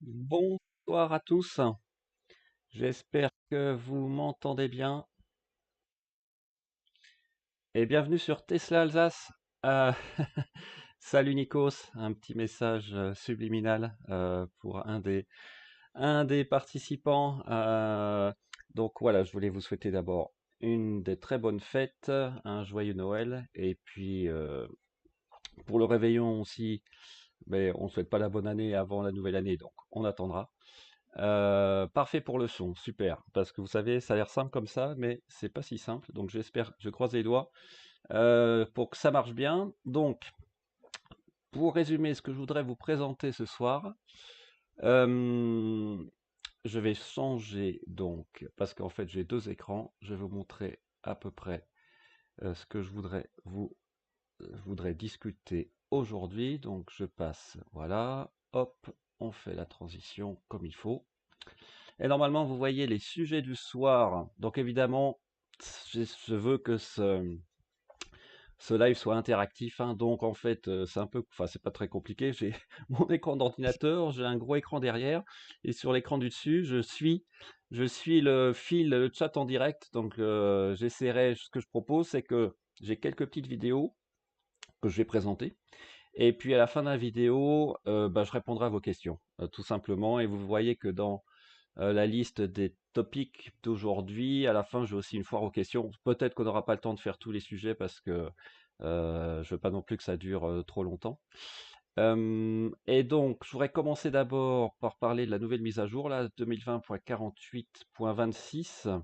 Bonsoir à tous, j'espère que vous m'entendez bien et bienvenue sur Tesla Alsace. Euh, Salut Nikos, un petit message subliminal pour un des participants. Donc voilà, je voulais vous souhaiter d'abord une des très bonnes fêtes, un joyeux Noël et puis pour le réveillon aussi, mais on ne souhaite pas la bonne année avant la nouvelle année, donc on attendra. Parfait pour le son, super. Parce que vous savez, ça a l'air simple comme ça, mais c'est pas si simple. Donc j'espère, je croise les doigts pour que ça marche bien. Donc, pour résumer ce que je voudrais vous présenter ce soir, euh, je vais changer donc, parce qu'en fait j'ai deux écrans. Je vais vous montrer à peu près ce que je voudrais discuter aujourd'hui. Donc je passe, voilà, hop, on fait la transition comme il faut. Et normalement, vous voyez les sujets du soir. Donc évidemment, je veux que ce live soit interactif, hein. Donc en fait, c'est un peu, enfin c'est pas très compliqué. J'ai mon écran d'ordinateur, j'ai un gros écran derrière, et sur l'écran du dessus, je suis le fil, le chat en direct. Donc j'essaierai. Ce que je propose, c'est que j'ai quelques petites vidéos que je vais présenter. Et puis à la fin de la vidéo, bah, je répondrai à vos questions, tout simplement. Et vous voyez que dans la liste des topics d'aujourd'hui. À la fin, j'ai aussi une foire aux questions. Peut-être qu'on n'aura pas le temps de faire tous les sujets parce que je veux pas non plus que ça dure trop longtemps. Et donc, je voudrais commencer d'abord par parler de la nouvelle mise à jour, là, 2020.48.26,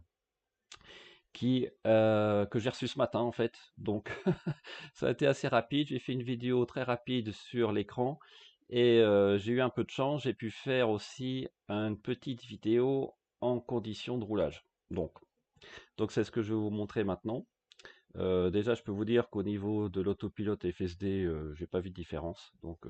que j'ai reçue ce matin en fait. Donc, ça a été assez rapide. J'ai fait une vidéo très rapide sur l'écran et j'ai eu un peu de chance. J'ai pu faire aussi une petite vidéo en conditions de roulage. Donc c'est ce que je vais vous montrer maintenant. Déjà, je peux vous dire qu'au niveau de l'autopilote FSD, j'ai pas vu de différence. Donc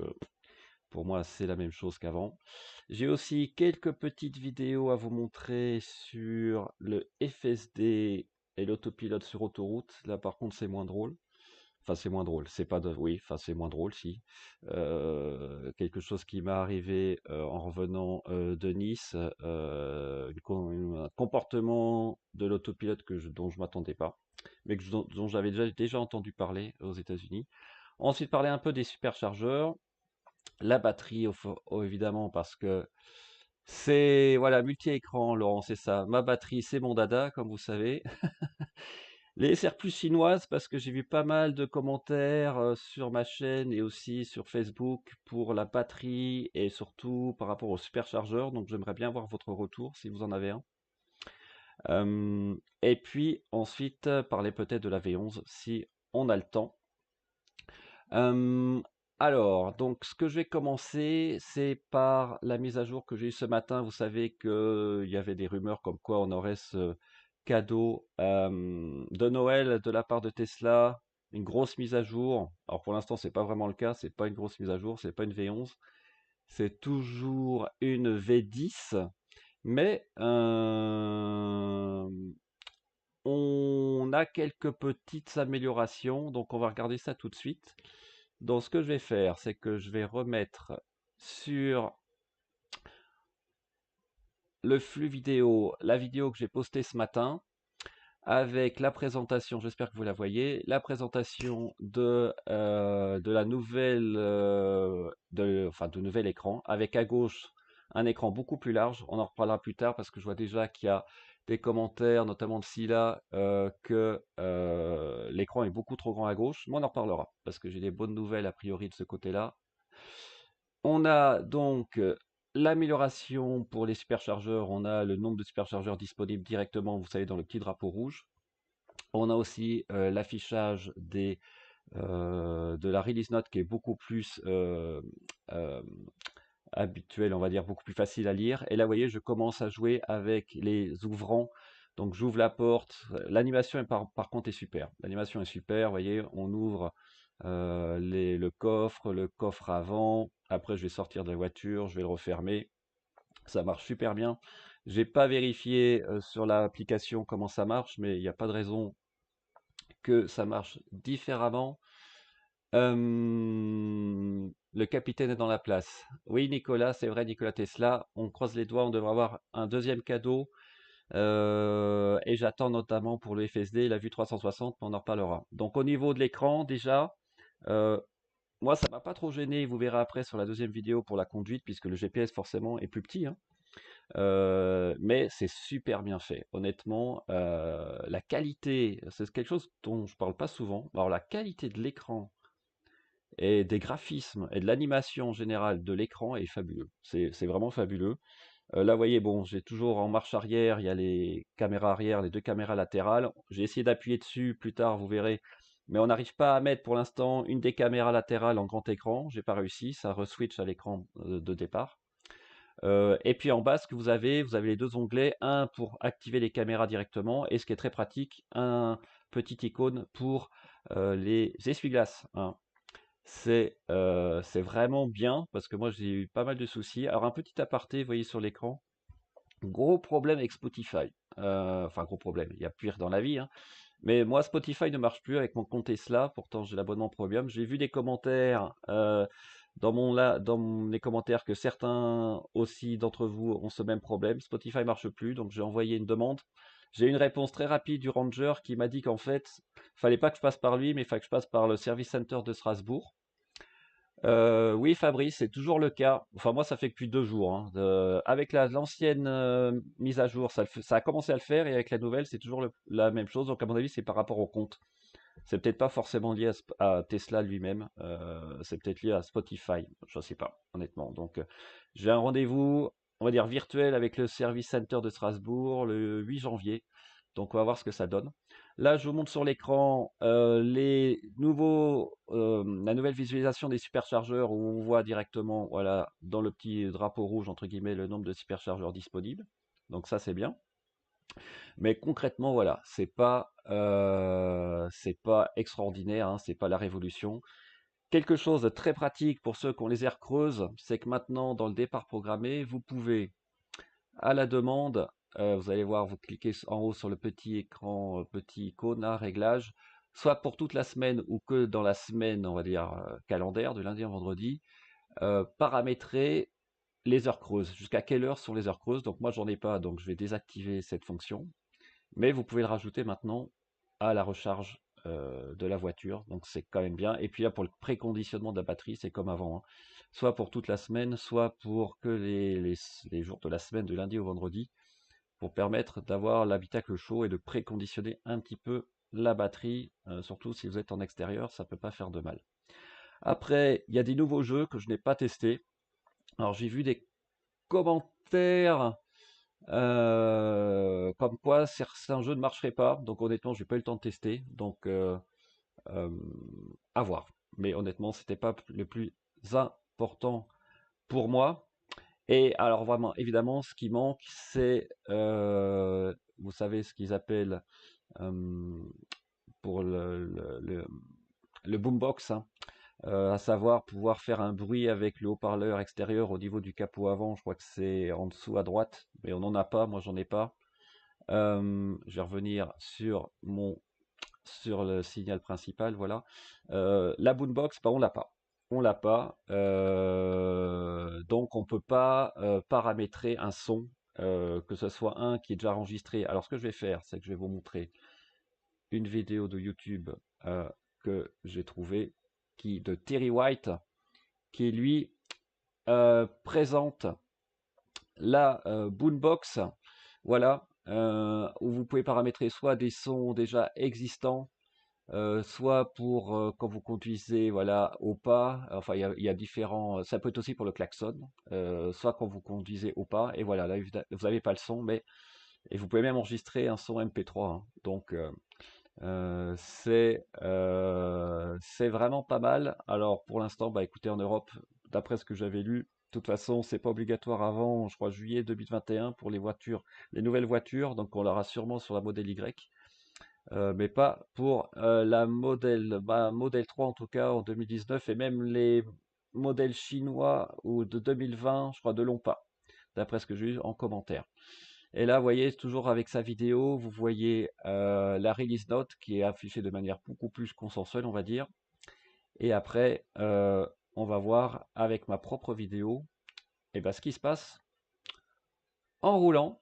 pour moi, c'est la même chose qu'avant. J'ai aussi quelques petites vidéos à vous montrer sur le FSD et l'autopilote sur autoroute. Là, par contre, c'est moins drôle. Enfin, c'est moins drôle. C'est pas de... Oui, enfin, c'est moins drôle, si. Quelque chose qui m'est arrivé en revenant de Nice, un comportement de l'autopilote dont je m'attendais pas, mais dont j'avais déjà entendu parler aux États-Unis. Ensuite, parler un peu des superchargeurs, la batterie, évidemment, parce que c'est, voilà, multi-écran, Laurent, c'est ça. Ma batterie, c'est mon dada, comme vous savez. Les SR+ chinoises, parce que j'ai vu pas mal de commentaires sur ma chaîne et aussi sur Facebook pour la batterie et surtout par rapport au superchargeur. Donc j'aimerais bien voir votre retour si vous en avez un. Et puis ensuite, parler peut-être de la V11 si on a le temps. Euh, alors, donc ce que je vais commencer, c'est par la mise à jour que j'ai eue ce matin. Vous savez qu'il y avait des rumeurs comme quoi on aurait ce cadeau de Noël de la part de Tesla, une grosse mise à jour. Alors pour l'instant, c'est pas vraiment le cas, c'est pas une grosse mise à jour, c'est pas une V11, c'est toujours une V10, mais on a quelques petites améliorations, donc on va regarder ça tout de suite. Donc ce que je vais faire, c'est que je vais remettre sur le flux vidéo la vidéo que j'ai postée ce matin avec la présentation, j'espère que vous la voyez, la présentation de la nouvelle, enfin de nouvel écran, avec à gauche un écran beaucoup plus large. On en reparlera plus tard parce que je vois déjà qu'il y a des commentaires, notamment de Scylla, que l'écran est beaucoup trop grand à gauche. Mais on en reparlera parce que j'ai des bonnes nouvelles a priori de ce côté-là. On a donc l'amélioration pour les superchargeurs. On a le nombre de superchargeurs disponibles directement, vous savez, dans le petit drapeau rouge. On a aussi l'affichage de la release note qui est beaucoup plus euh, habituel, on va dire, beaucoup plus facile à lire. Et là, vous voyez, je commence à jouer avec les ouvrants. Donc j'ouvre la porte. L'animation par contre est super. L'animation est super. Vous voyez, on ouvre le coffre avant. Après, je vais sortir de la voiture, je vais le refermer. Ça marche super bien. J'ai pas vérifié sur l'application comment ça marche, mais il n'y a pas de raison que ça marche différemment. le capitaine est dans la place. Oui, Nicolas, c'est vrai, Nicolas Tesla. On croise les doigts, on devrait avoir un deuxième cadeau. Et j'attends notamment pour le FSD la vue 360, mais on en reparlera. Donc au niveau de l'écran, déjà, euh, moi ça m'a pas trop gêné. Vous verrez après sur la deuxième vidéo pour la conduite, puisque le GPS forcément est plus petit, hein. Mais c'est super bien fait. Honnêtement, la qualité, c'est quelque chose dont je parle pas souvent. Alors la qualité de l'écran et des graphismes et de l'animation en général de l'écran est fabuleux. C'est vraiment fabuleux. Là, vous voyez, bon, j'ai toujours en marche arrière, il y a les caméras arrière, les deux caméras latérales. J'ai essayé d'appuyer dessus plus tard, vous verrez. Mais on n'arrive pas à mettre pour l'instant une des caméras latérales en grand écran. J'ai pas réussi, ça reswitch à l'écran de départ. Et puis en bas, ce que vous avez les deux onglets, un pour activer les caméras directement, et ce qui est très pratique, un petit icône pour les essuie-glaces, hein. C'est vraiment bien parce que moi j'ai eu pas mal de soucis. Alors un petit aparté, vous voyez sur l'écran, gros problème avec Spotify. Enfin gros problème, il y a pire dans la vie, hein. Mais moi Spotify ne marche plus avec mon compte Tesla, pourtant j'ai l'abonnement premium. J'ai vu des commentaires les commentaires que certains aussi d'entre vous ont ce même problème. Spotify marche plus, donc j'ai envoyé une demande. J'ai eu une réponse très rapide du ranger qui m'a dit qu'en fait, fallait pas que je passe par lui, mais il fallait que je passe par le service center de Strasbourg. Oui, Fabrice, c'est toujours le cas. Enfin, moi, ça fait que depuis 2 jours, hein. Avec l'ancienne mise à jour, ça a commencé à le faire, et avec la nouvelle, c'est toujours la même chose. Donc, à mon avis, c'est par rapport au compte. C'est peut-être pas forcément lié à Tesla lui-même. C'est peut-être lié à Spotify. Je ne sais pas, honnêtement. Donc, j'ai un rendez-vous, on va dire virtuel, avec le Service Center de Strasbourg le 8 janvier. Donc, on va voir ce que ça donne. Là, je vous montre sur l'écran la nouvelle visualisation des superchargeurs où on voit directement, voilà, dans le petit drapeau rouge, entre guillemets, le nombre de superchargeurs disponibles. Donc, ça, c'est bien. Mais concrètement, voilà, c'est pas extraordinaire, hein, c'est pas la révolution. Quelque chose de très pratique pour ceux qui ont les aires creuses, c'est que maintenant, dans le départ programmé, vous pouvez, à la demande, vous allez voir, vous cliquez en haut sur le petit écran, petit icône, là, réglage, soit pour toute la semaine ou que dans la semaine, on va dire, calendaire, de lundi à vendredi, paramétrer les heures creuses. Jusqu'à quelle heure sont les heures creuses? Donc moi, j'en ai pas, donc je vais désactiver cette fonction. Mais vous pouvez le rajouter maintenant à la recharge de la voiture, donc c'est quand même bien. Et puis là, pour le préconditionnement de la batterie, c'est comme avant, hein. Soit pour toute la semaine, soit pour que les jours de la semaine, de lundi au vendredi, pour permettre d'avoir l'habitacle chaud et de préconditionner un petit peu la batterie, surtout si vous êtes en extérieur, ça peut pas faire de mal. Après, il y a des nouveaux jeux que je n'ai pas testés. Alors j'ai vu des commentaires comme quoi certains jeux ne marcheraient pas. Donc honnêtement, j'ai pas eu le temps de tester. Donc euh, à voir. Mais honnêtement, c'était pas le plus important pour moi. Et alors vraiment, évidemment, ce qui manque, c'est, vous savez, ce qu'ils appellent euh, pour le boombox, hein. À savoir pouvoir faire un bruit avec le haut-parleur extérieur au niveau du capot avant. Je crois que c'est en dessous à droite, mais on n'en a pas. Moi, j'en ai pas. Je vais revenir sur le signal principal, voilà. La boombox, bah, on l'a pas. On l'a pas. Donc on peut pas paramétrer un son, que ce soit un qui est déjà enregistré. Alors ce que je vais faire, c'est que je vais vous montrer une vidéo de YouTube que j'ai trouvée de Terry White, qui lui présente la boombox, voilà, où vous pouvez paramétrer soit des sons déjà existants, soit pour quand vous conduisez, voilà, au pas. Enfin, il y a différents. Ça peut être aussi pour le klaxon, soit quand vous conduisez au pas. Et voilà, là vous n'avez pas le son, mais et vous pouvez même enregistrer un son MP3, hein. Donc c'est vraiment pas mal. Alors pour l'instant, bah écoutez, en Europe, d'après ce que j'avais lu, de toute façon, c'est pas obligatoire avant, je crois, juillet 2021 pour les voitures, les nouvelles voitures. Donc on l'aura sûrement sur la modèle Y, mais pas pour modèle 3 en tout cas en 2019, et même les modèles chinois ou de 2020, je crois, ne l'ont pas, d'après ce que j'ai eu en commentaire. Et là, vous voyez, toujours avec sa vidéo, vous voyez la release note qui est affichée de manière beaucoup plus consensuelle, on va dire. Et après, on va voir avec ma propre vidéo, et ben, ce qui se passe en roulant.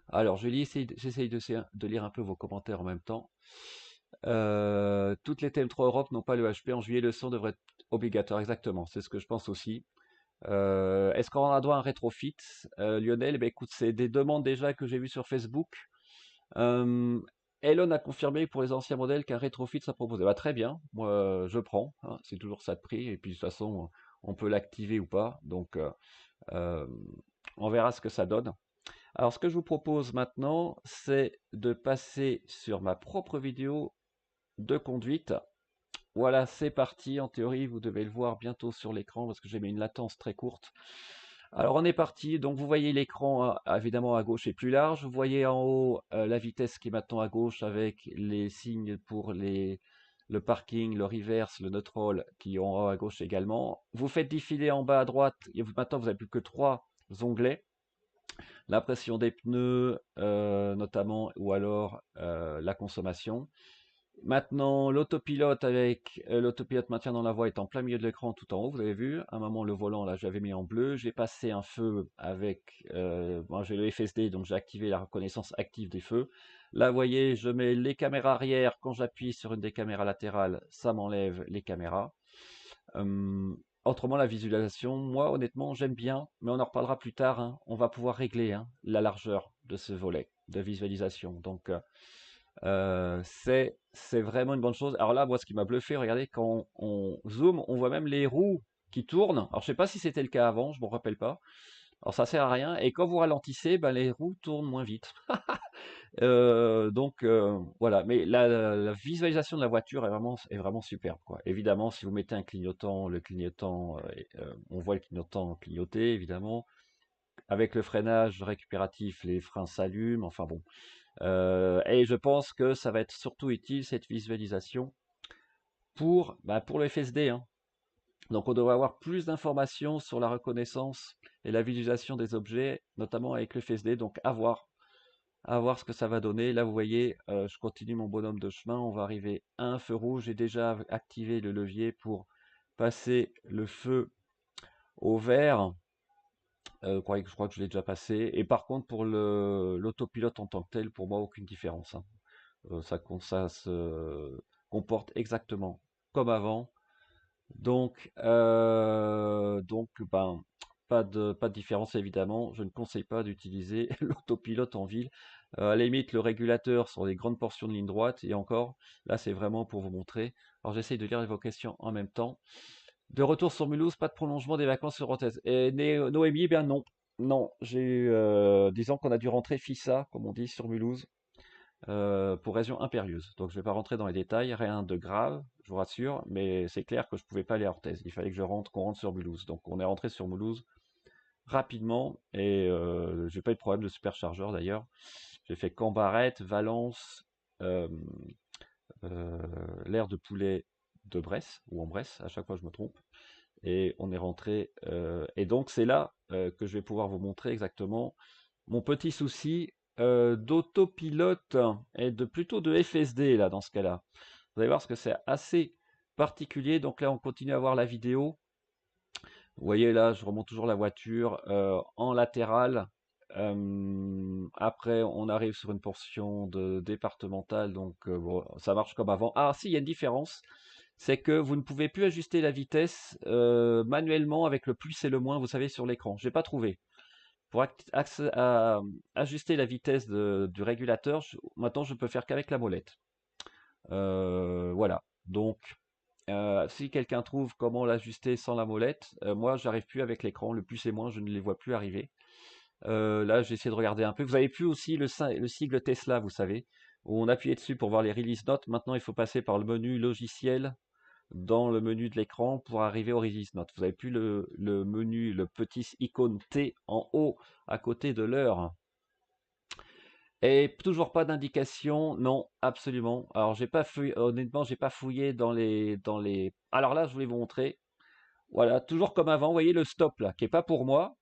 Alors, j'essaye de lire un peu vos commentaires en même temps. Toutes les TM3 Europe n'ont pas le HP. En juillet, le son devrait être obligatoire. Exactement, c'est ce que je pense aussi. Est-ce qu'on a droit à un rétrofit, Lionel? Eh ben, écoute, c'est des demandes déjà que j'ai vues sur Facebook. Euh, Elon a confirmé pour les anciens modèles qu'un rétrofit sera proposé. Bah, très bien, moi je prends, hein, c'est toujours ça de prix. Et puis de toute façon, on peut l'activer ou pas. Donc euh, on verra ce que ça donne. Alors, ce que je vous propose maintenant, c'est de passer sur ma propre vidéo de conduite. Voilà, c'est parti. En théorie, vous devez le voir bientôt sur l'écran parce que j'ai mis une latence très courte. Alors, on est parti. Donc, vous voyez l'écran évidemment à gauche est plus large. Vous voyez en haut la vitesse qui est maintenant à gauche avec les signes pour le parking, le reverse, le neutral qui ont en haut à gauche également. Vous faites défiler en bas à droite. Et maintenant, vous n'avez plus que 3 onglets. La pression des pneus, notamment, ou alors la consommation. Maintenant, l'autopilote avec l'autopilote maintien dans la voie est en plein milieu de l'écran tout en haut, vous avez vu. À un moment, le volant, là, j'avais mis en bleu. J'ai passé un feu avec... moi, j'ai le FSD, donc j'ai activé la reconnaissance active des feux. Là, vous voyez, je mets les caméras arrière. Quand j'appuie sur une des caméras latérales, ça m'enlève les caméras. Hum, Autrement, la visualisation, moi, honnêtement, j'aime bien, mais on en reparlera plus tard, hein. On va pouvoir régler, hein, la largeur de ce volet de visualisation. Donc, c'est vraiment une bonne chose. Alors là, moi, ce qui m'a bluffé, regardez, quand on zoome, on voit même les roues qui tournent. Alors, je sais pas si c'était le cas avant, je m'en rappelle pas. Alors, ça sert à rien. Et quand vous ralentissez, ben, les roues tournent moins vite. Donc, voilà. Mais la visualisation de la voiture est vraiment superbe, quoi. Évidemment, si vous mettez un clignotant, le clignotant, on voit le clignotant clignoter, évidemment. Avec le freinage récupératif, les freins s'allument. Enfin bon. Et je pense que ça va être surtout utile, cette visualisation, pour le FSD, hein. Donc on devrait avoir plus d'informations sur la reconnaissance et la visualisation des objets, notamment avec le FSD. Donc à voir ce que ça va donner. Là, vous voyez, je continue mon bonhomme de chemin. On va arriver à un feu rouge. J'ai déjà activé le levier pour passer le feu au vert. Je crois que je l'ai déjà passé. Et par contre, pour l'autopilote en tant que tel, pour moi, aucune différence, hein. Ça se comporte exactement comme avant. Donc, ben, pas de différence évidemment. Je ne conseille pas d'utiliser l'autopilote en ville. À la limite, le régulateur sur les grandes portions de ligne droite. Et encore, là, c'est vraiment pour vous montrer. Alors, j'essaye de lire vos questions en même temps. De retour sur Mulhouse, pas de prolongement des vacances sur Rodez. Et Noémie, eh bien non. Non, j'ai eu, disons qu'on a dû rentrer FISA, comme on dit, sur Mulhouse pour raison impérieuse. Donc je ne vais pas rentrer dans les détails, rien de grave, je vous rassure, mais c'est clair que je ne pouvais pas aller à Orthez. Il fallait que qu'on rentre sur Mulhouse. Donc on est rentré sur Mulhouse rapidement et j'ai pas eu de problème de superchargeur d'ailleurs. J'ai fait Cambarette, Valence, euh, l'aire de poulet de Bresse, ou en Bresse, à chaque fois je me trompe. Et on est rentré. Et donc c'est là que je vais pouvoir vous montrer exactement mon petit souci d'autopilote et plutôt de FSD là dans ce cas-là. Vous allez voir ce que c'est assez particulier. Donc là, on continue à voir la vidéo. Vous voyez là, je remonte toujours la voiture en latéral. Après, on arrive sur une portion de départementale, donc bon, ça marche comme avant. Ah, si, il y a une différence, c'est que vous ne pouvez plus ajuster la vitesse manuellement avec le plus et le moins, vous savez, sur l'écran. J'ai pas trouvé. Pour ajuster la vitesse du régulateur, maintenant je peux faire qu'avec la molette. Voilà. Donc, si quelqu'un trouve comment l'ajuster sans la molette, moi j'arrive plus avec l'écran, le plus et moins, je ne les vois plus arriver. Là, j'ai essayé de regarder un peu. Vous avez plus aussi le sigle Tesla, vous savez, où on appuyait dessus pour voir les release notes. Maintenant, il faut passer par le menu logiciel dans le menu de l'écran pour arriver au release note. Vous n'avez plus le menu, le petit icône T en haut à côté de l'heure. Et toujours pas d'indication, non, absolument. Alors j'ai pas fouillé, honnêtement, j'ai pas fouillé dans les. Alors là, je voulais vous montrer. Voilà, toujours comme avant. Vous voyez le stop là, qui est pas pour moi.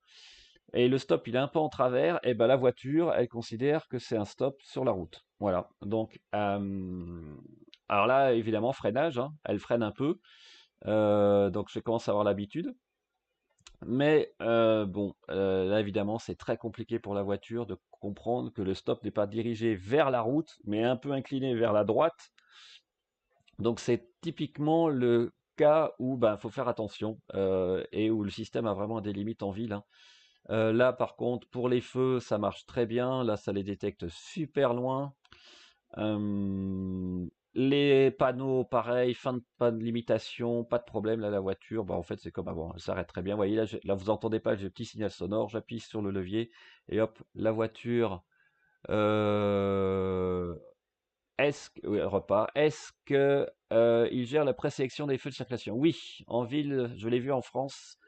Et le stop, il est un peu en travers. Et ben la voiture, elle considère que c'est un stop sur la route. Voilà. Donc, alors là, évidemment, freinage, hein, elle freine un peu. Donc je commence à avoir l'habitude. Mais bon, là évidemment, c'est très compliqué pour la voiture de comprendre que le stop n'est pas dirigé vers la route, mais un peu incliné vers la droite. Donc c'est typiquement le cas où ben faut faire attention et où le système a vraiment des limites en ville, hein. Là par contre, pour les feux, ça marche très bien. Là, ça les détecte super loin. Les panneaux, pareil, fin de panne limitation, pas de problème. Là, la voiture, bah, en fait, c'est comme avant, elle s'arrête très bien. Vous voyez, là, là, vous entendez pas, j'ai le petit signal sonore, j'appuie sur le levier et hop, la voiture euh, est-ce que, oui, elle repart. Est-ce que il gère la présélection des feux de circulation? Oui, en ville, je l'ai vu en France.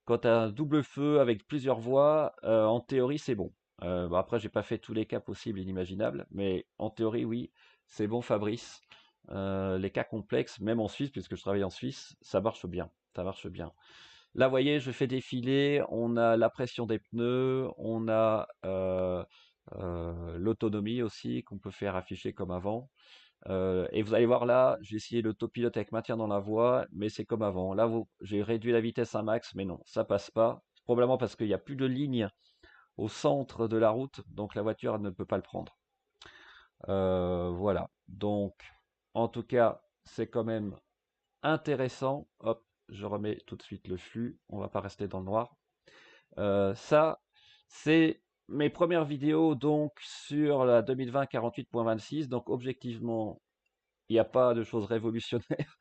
Quand tu as un double feu avec plusieurs voies, en théorie, c'est bon. Bon, après, j'ai pas fait tous les cas possibles et inimaginables, mais en théorie, oui, c'est bon, Fabrice. Les cas complexes, même en Suisse, puisque je travaille en Suisse, ça marche bien. Ça marche bien. Là, vous voyez, je fais défiler, on a la pression des pneus, on a l'autonomie aussi qu'on peut faire afficher comme avant. Et vous allez voir là, j'ai essayé l'autopilote avec maintien dans la voie, mais c'est comme avant. Là, j'ai réduit la vitesse à max, mais non, ça passe pas. Probablement parce qu'il n'y a plus de ligne au centre de la route, donc la voiture ne peut pas le prendre. Voilà. Donc, en tout cas, c'est quand même intéressant. Hop, je remets tout de suite le flux. On va pas rester dans le noir. Ça, c'est mes premières vidéos donc sur la 2020 48.26. Donc objectivement, il n'y a pas de choses révolutionnaires.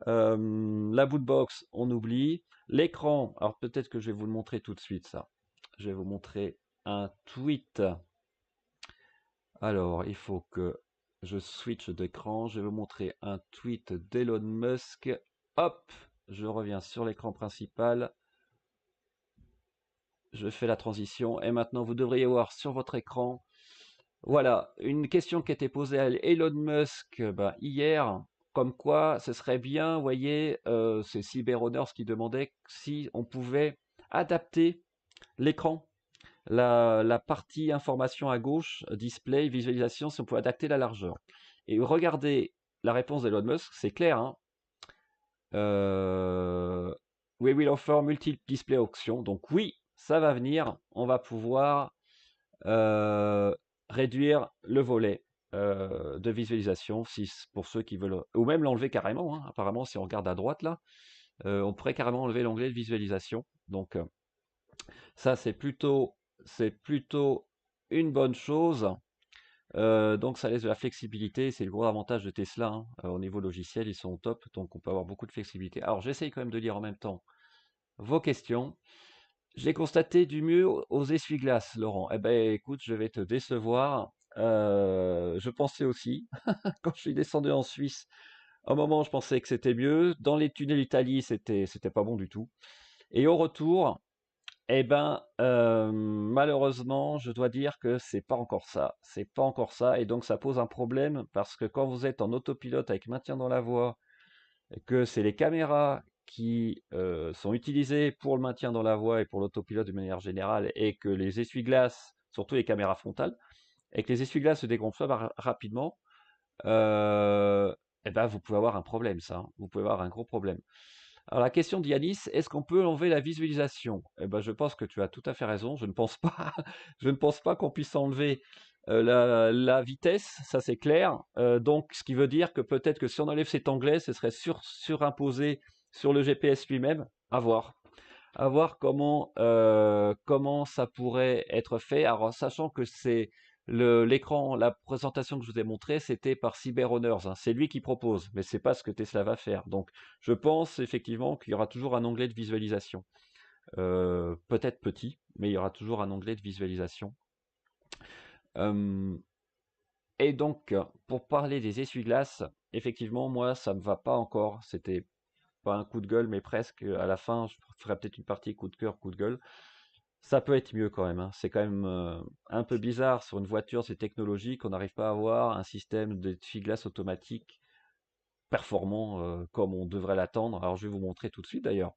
La bootbox, on oublie. L'écran, alors peut-être que je vais vous le montrer tout de suite, ça. Je vais vous montrer un tweet. Alors, il faut que je switch d'écran. Je vais vous montrer un tweet d'Elon Musk. Hop, je reviens sur l'écran principal. Je fais la transition et maintenant vous devriez voir sur votre écran. Voilà, une question qui a été posée à Elon Musk hier, comme quoi ce serait bien, vous voyez, c'est CyberHonors qui demandait si on pouvait adapter l'écran, la partie information à gauche, display, visualisation, si on pouvait adapter la largeur. Et regardez la réponse d'Elon Musk, c'est clair, hein. Euh, We will offer multi-display options. Donc oui, ça va venir, on va pouvoir euh, réduire le volet de visualisation, si, pour ceux qui veulent, ou même l'enlever carrément, hein. Apparemment, si on regarde à droite là, on pourrait carrément enlever l'onglet de visualisation. Donc ça, c'est plutôt une bonne chose. Donc ça laisse de la flexibilité, c'est le gros avantage de Tesla, hein. Au niveau logiciel, ils sont au top, donc on peut avoir beaucoup de flexibilité. Alors j'essaye quand même de lire en même temps vos questions. J'ai constaté du mieux aux essuie-glaces, Laurent. Eh ben, écoute, je vais te décevoir. Je pensais aussi, quand je suis descendu en Suisse, à un moment, je pensais que c'était mieux. Dans les tunnels d'Italie, c'était pas bon du tout. Et au retour, eh ben, malheureusement, je dois dire que c'est pas encore ça. C'est pas encore ça, et donc ça pose un problème parce que quand vous êtes en autopilote avec maintien dans la voie, que c'est les caméras qui sont utilisées pour le maintien dans la voie et pour l'autopilote de manière générale, et que les essuie-glaces, surtout les caméras frontales, et que les essuie-glaces se dégonflent rapidement, eh ben vous pouvez avoir un problème, ça, hein. Vous pouvez avoir un gros problème. Alors la question d'Yanis, est-ce qu'on peut enlever la visualisation? Eh ben je pense que tu as tout à fait raison. Je ne pense pas, je ne pense pas qu'on puisse enlever la vitesse, ça c'est clair. Donc ce qui veut dire que peut-être que si on enlève cet onglet, ce serait surimposé sur le GPS lui-même. À voir comment ça pourrait être fait. Alors sachant que c'est l'écran, la présentation que je vous ai montrée, c'était par CyberHonors, hein. C'est lui qui propose, mais c'est pas ce que Tesla va faire. Donc, je pense effectivement qu'il y aura toujours un onglet de visualisation. Peut-être petit, mais il y aura toujours un onglet de visualisation. Euh, et donc, pour parler des essuie-glaces, effectivement, moi, ça me va pas encore. C'était pas un coup de gueule, mais presque. À la fin, je ferai peut-être une partie coup de cœur, coup de gueule. Ça peut être mieux quand même, hein. C'est quand même un peu bizarre sur une voiture, c'est technologique, on n'arrive pas à avoir un système d'essuie-glace automatique performant comme on devrait l'attendre. Alors je vais vous montrer tout de suite d'ailleurs.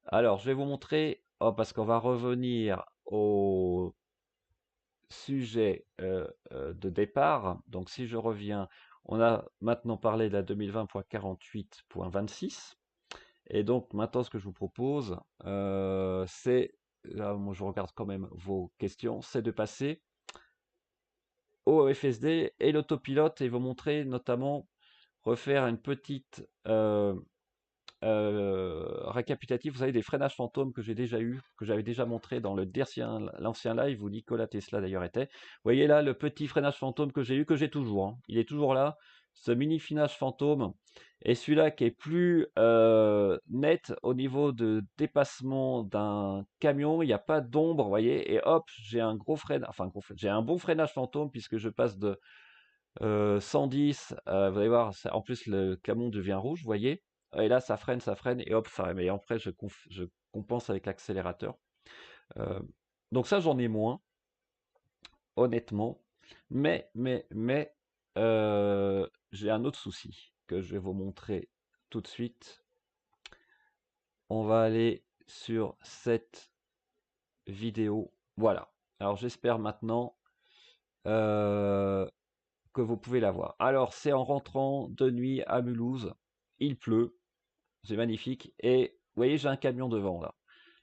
Alors je vais vous montrer, oh, parce qu'on va revenir au sujet de départ. Donc si je reviens, on a maintenant parlé de la 2020.48.26. Et donc maintenant, ce que je vous propose, c'est, là, moi je regarde quand même vos questions, c'est de passer au FSD et l'autopilote et vous montrer notamment refaire une petite récapitulatif, vous savez, des freinages fantômes que j'ai déjà eu, que j'avais déjà montré dans l'ancien live où Nikola Tesla d'ailleurs était. Vous voyez là le petit freinage fantôme que j'ai eu, que j'ai toujours, hein. Il est toujours là, ce mini freinage fantôme, et celui-là qui est plus net au niveau de dépassement d'un camion, il n'y a pas d'ombre, vous voyez, et hop, j'ai un gros freinage, enfin j'ai un bon freinage fantôme puisque je passe de 110, vous allez voir, en plus le camion devient rouge, vous voyez. Et là, ça freine, et hop, ça. Mais après, je compense avec l'accélérateur. Euh, donc ça, j'en ai moins, honnêtement. Mais, j'ai un autre souci que je vais vous montrer tout de suite. On va aller sur cette vidéo. Voilà. Alors j'espère maintenant euh, que vous pouvez la voir. Alors c'est en rentrant de nuit à Mulhouse. Il pleut. C'est magnifique. Et vous voyez, j'ai un camion devant là.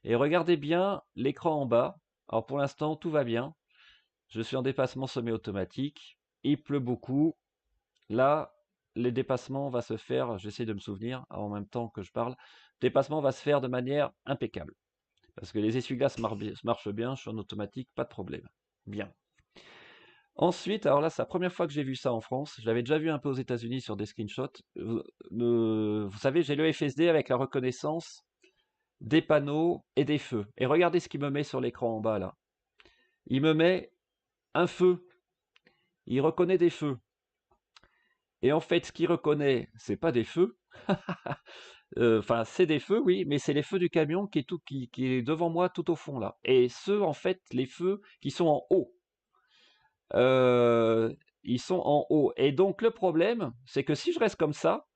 Et regardez bien l'écran en bas. Alors pour l'instant, tout va bien. Je suis en dépassement semi-automatique. Il pleut beaucoup. Là, les dépassements vont se faire, j'essaie de me souvenir en même temps que je parle, le dépassement va se faire de manière impeccable. Parce que les essuie-glaces marchent bien, je suis en automatique, pas de problème. Bien. Ensuite, alors là, c'est la première fois que j'ai vu ça en France. Je l'avais déjà vu un peu aux États-Unis sur des screenshots. Vous savez, j'ai le FSD avec la reconnaissance des panneaux et des feux. Et regardez ce qu'il me met sur l'écran en bas là. Il me met un feu. Il reconnaît des feux. Et en fait, ce qu'il reconnaît, c'est pas des feux. Enfin, c'est des feux, oui, mais c'est les feux du camion qui est devant moi tout au fond là. Et ceux, en fait, les feux qui sont en haut. Euh, Ils sont en haut. Et donc le problème, c'est que si je reste comme ça,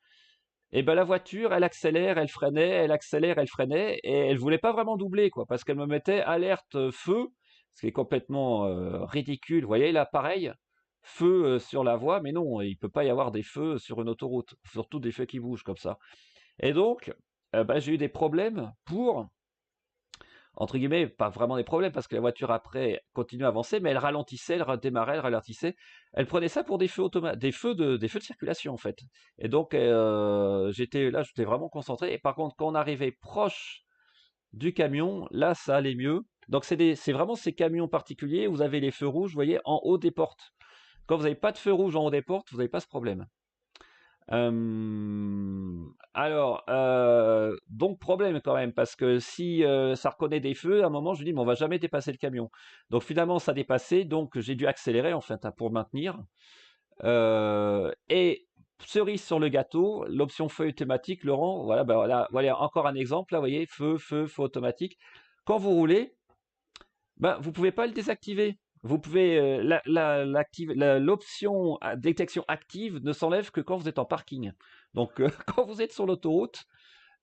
et ben la voiture, elle accélère, elle freinait, elle accélère, elle freinait, et elle voulait pas vraiment doubler, quoi, parce qu'elle me mettait alerte feu, ce qui est complètement ridicule. Vous voyez là, pareil, feu sur la voie, mais non, il peut pas y avoir des feux sur une autoroute, surtout des feux qui bougent comme ça. Et donc, ben, j'ai eu des problèmes pour, entre guillemets, pas vraiment des problèmes, parce que la voiture après continue à avancer, mais elle ralentissait, elle redémarrait, elle ralentissait. Elle prenait ça pour des feux de circulation en fait. Et donc j'étais vraiment concentré. Et par contre, quand on arrivait proche du camion, là, ça allait mieux. Donc c'est vraiment ces camions particuliers. Vous avez les feux rouges, vous voyez, en haut des portes. Quand vous n'avez pas de feu rouge en haut des portes, vous n'avez pas ce problème. Alors, donc problème quand même, parce que si ça reconnaît des feux, à un moment je me dis, mais on va jamais dépasser le camion. Donc finalement ça a dépassé, donc j'ai dû accélérer en fait hein, pour maintenir. Et cerise sur le gâteau, l'option feu automatique, Laurent, voilà, ben voilà encore un exemple, là, vous voyez, feu automatique. Quand vous roulez, ben, vous pouvez pas le désactiver. Vous pouvez l'option détection active ne s'enlève que quand vous êtes en parking. Donc quand vous êtes sur l'autoroute,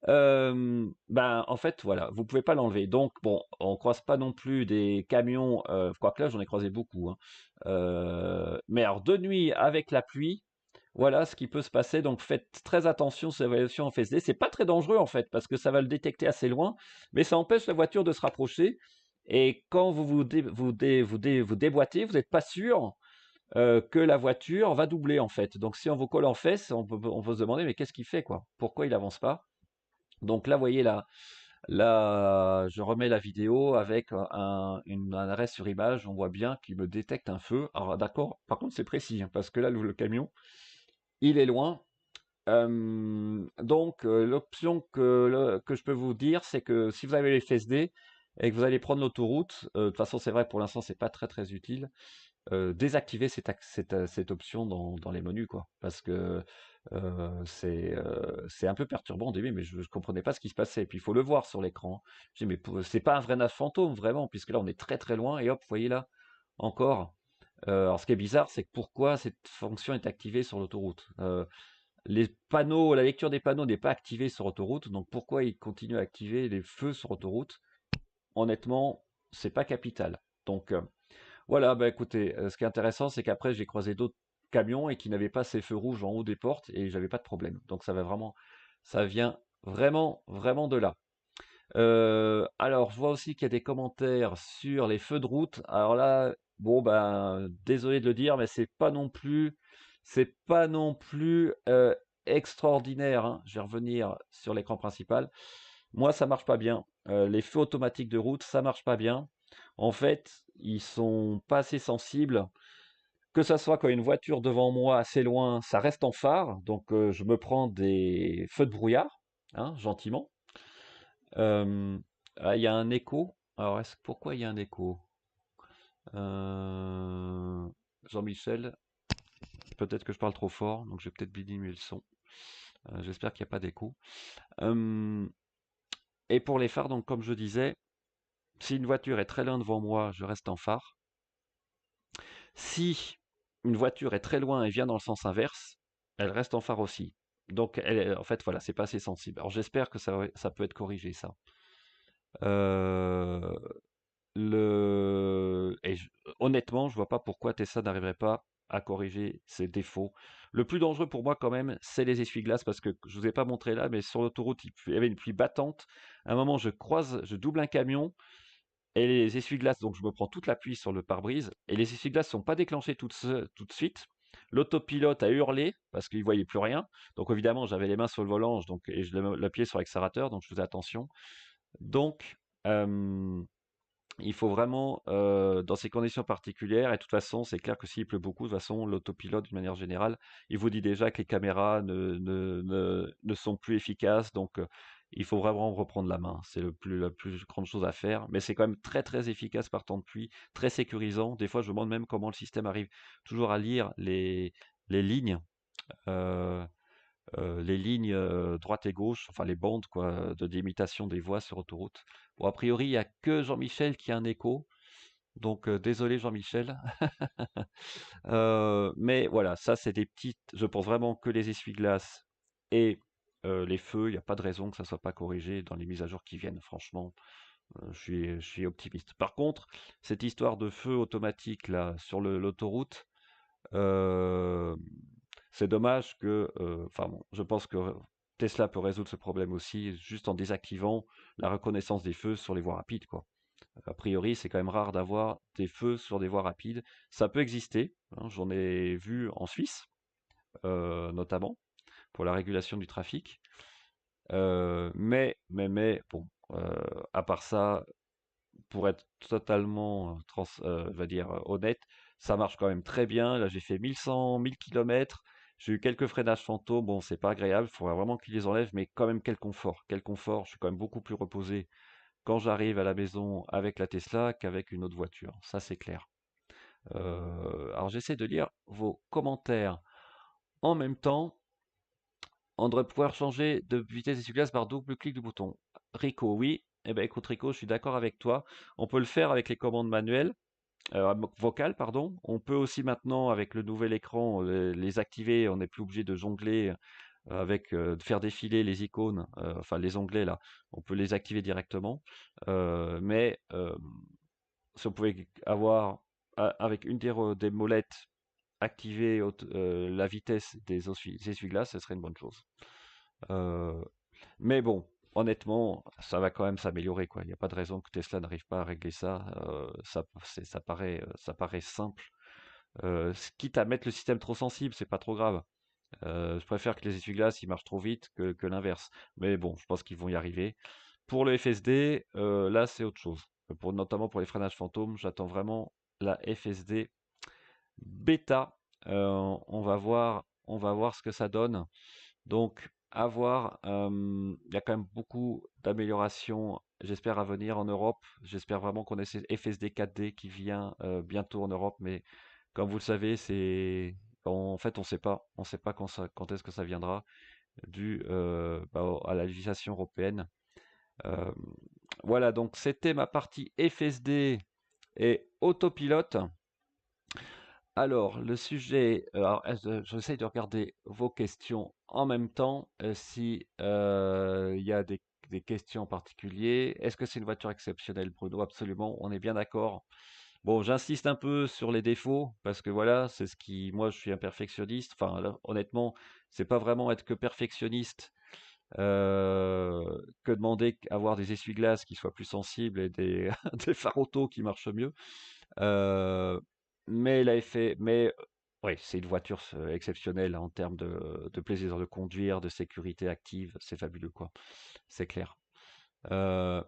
ben en fait voilà, vous pouvez pas l'enlever. Donc bon, on croise pas non plus des camions, quoique là j'en ai croisé beaucoup. Hein. Mais alors de nuit avec la pluie, voilà ce qui peut se passer. Donc faites très attention sur l'évaluation en FSD. C'est pas très dangereux en fait parce que ça va le détecter assez loin, mais ça empêche la voiture de se rapprocher. Et quand vous déboîtez, vous n'êtes pas sûr que la voiture va doubler en fait. Donc si on vous colle en fesse, on peut se demander mais qu'est-ce qu'il fait quoi? Pourquoi il avance pas? Donc là, vous voyez là, je remets la vidéo avec un arrêt sur image. On voit bien qu'il me détecte un feu. Alors d'accord, par contre c'est précis hein, parce que là le camion, il est loin. Donc l'option que je peux vous dire, c'est que si vous avez les FSD et que vous allez prendre l'autoroute, de toute façon c'est vrai pour l'instant c'est pas très très utile, désactiver cette option dans les menus, quoi. Parce que c'est un peu perturbant au début, mais je ne comprenais pas ce qui se passait. Et puis il faut le voir sur l'écran. Je dis, mais c'est pas un vrai nage fantôme, vraiment, puisque là on est très très loin, et hop, vous voyez là, encore. Alors ce qui est bizarre, c'est que pourquoi cette fonction est activée sur l'autoroute les panneaux, la lecture des panneaux n'est pas activée sur autoroute, donc pourquoi il continue à activer les feux sur autoroute? Honnêtement, c'est pas capital. Donc voilà, bah écoutez, ce qui est intéressant, c'est qu'après j'ai croisé d'autres camions et qui n'avaient pas ces feux rouges en haut des portes et j'avais pas de problème. Donc ça vient vraiment, vraiment de là. Alors, je vois aussi qu'il y a des commentaires sur les feux de route. Alors là, bon ben, désolé de le dire, mais c'est pas non plus extraordinaire, hein. Je vais revenir sur l'écran principal. Moi, ça marche pas bien. Les feux automatiques de route, ça marche pas bien. En fait, ils sont pas assez sensibles. Que ça soit quand une voiture devant moi assez loin, ça reste en phare, donc je me prends des feux de brouillard, hein, gentiment. Euh, il y a un écho. Alors, pourquoi il y a un écho? Euh, Jean-Michel, peut-être que je parle trop fort, donc je vais peut-être diminuer le son. J'espère qu'il n'y a pas d'écho. Euh, et pour les phares, donc comme je disais, si une voiture est très loin devant moi, je reste en phare. Si une voiture est très loin et vient dans le sens inverse, elle reste en phare aussi. Donc, en fait, voilà, c'est pas assez sensible. Alors, j'espère que ça peut être corrigé, ça. Euh, Honnêtement, je vois pas pourquoi Tesla n'arriverait pas à corriger ses défauts. Le plus dangereux pour moi, quand même, c'est les essuie-glaces parce que je vous ai pas montré là, mais sur l'autoroute, il y avait une pluie battante. À un moment, je double un camion et les essuie-glaces, donc je me prends toute la pluie sur le pare-brise et les essuie-glaces sont pas déclenchées tout de suite. L'autopilote a hurlé parce qu'il voyait plus rien. Donc évidemment, j'avais les mains sur le volant, et je l'appuyais sur l'accélérateur, donc je faisais attention. Donc, euh, il faut vraiment, dans ces conditions particulières, et de toute façon, c'est clair que s'il pleut beaucoup, de toute façon, l'autopilote, d'une manière générale, il vous dit déjà que les caméras ne sont plus efficaces, donc il faut vraiment reprendre la main. C'est la plus grande chose à faire, mais c'est quand même très très efficace par temps de pluie, très sécurisant. Des fois, je me demande même comment le système arrive toujours à lire les lignes. euh, les lignes droite et gauche, enfin les bandes quoi, de délimitation des voies sur autoroute. Bon, a priori, il n'y a que Jean-Michel qui a un écho, donc désolé Jean-Michel. Mais voilà, ça c'est des petites. Je pense vraiment que les essuie-glaces et les feux, il n'y a pas de raison que ça soit pas corrigé dans les mises à jour qui viennent. Franchement, je suis optimiste. Par contre, cette histoire de feu automatique là sur l'autoroute, euh, c'est dommage que, enfin bon, je pense que Tesla peut résoudre ce problème aussi juste en désactivant la reconnaissance des feux sur les voies rapides, quoi. A priori, c'est quand même rare d'avoir des feux sur des voies rapides. Ça peut exister, hein, j'en ai vu en Suisse, notamment, pour la régulation du trafic. Mais, bon, à part ça, pour être totalement, on va dire, honnête, ça marche quand même très bien. Là, j'ai fait 1100, 1000 km. J'ai eu quelques freinages fantômes. Bon, c'est pas agréable. Il faudrait vraiment qu'ils les enlèvent, mais quand même, quel confort. Quel confort. Je suis quand même beaucoup plus reposé quand j'arrive à la maison avec la Tesla qu'avec une autre voiture. Ça, c'est clair. Alors, j'essaie de lire vos commentaires en même temps. On devrait pouvoir changer de vitesse d'essuie-glace par double clic du bouton. Rico, oui. Eh ben, écoute, Rico, je suis d'accord avec toi. On peut le faire avec les commandes manuelles. Vocal, pardon. On peut aussi maintenant, avec le nouvel écran, les activer. On n'est plus obligé de jongler de faire défiler les icônes, enfin les onglets là. On peut les activer directement. Mais si on pouvait avoir, avec une des molettes, activer la vitesse des essuie-glaces, ce serait une bonne chose. Euh, mais bon, honnêtement, ça va quand même s'améliorer, quoi. Il n'y a pas de raison que Tesla n'arrive pas à régler ça. Ça paraît simple. Quitte à mettre le système trop sensible, c'est pas trop grave. Je préfère que les essuie-glaces ils marchent trop vite que l'inverse. Mais bon, je pense qu'ils vont y arriver. Pour le FSD, là c'est autre chose. Notamment pour les freinages fantômes, j'attends vraiment la FSD bêta. On va voir ce que ça donne. Donc, à voir. Il y a quand même beaucoup d'améliorations, j'espère, à venir en Europe. J'espère vraiment qu'on ait cette FSD 4D qui vient bientôt en Europe. Mais comme vous le savez, en fait, on sait pas. On sait pas quand est-ce que ça viendra à la législation européenne. Euh, voilà, donc c'était ma partie FSD et autopilote. Alors, le sujet, alors, j'essaie de regarder vos questions en même temps, si il y a des questions en particulier. Est-ce que c'est une voiture exceptionnelle, Bruno? Absolument, on est bien d'accord. Bon, j'insiste un peu sur les défauts, parce que voilà, c'est moi, je suis un perfectionniste. Enfin, là, honnêtement, c'est pas vraiment être que perfectionniste. euh, que demander avoir des essuie-glaces qui soient plus sensibles et des, des phares auto qui marchent mieux. Euh, mais oui, c'est une voiture exceptionnelle en termes de plaisir de conduire, de sécurité active, c'est fabuleux quoi, c'est clair. Euh,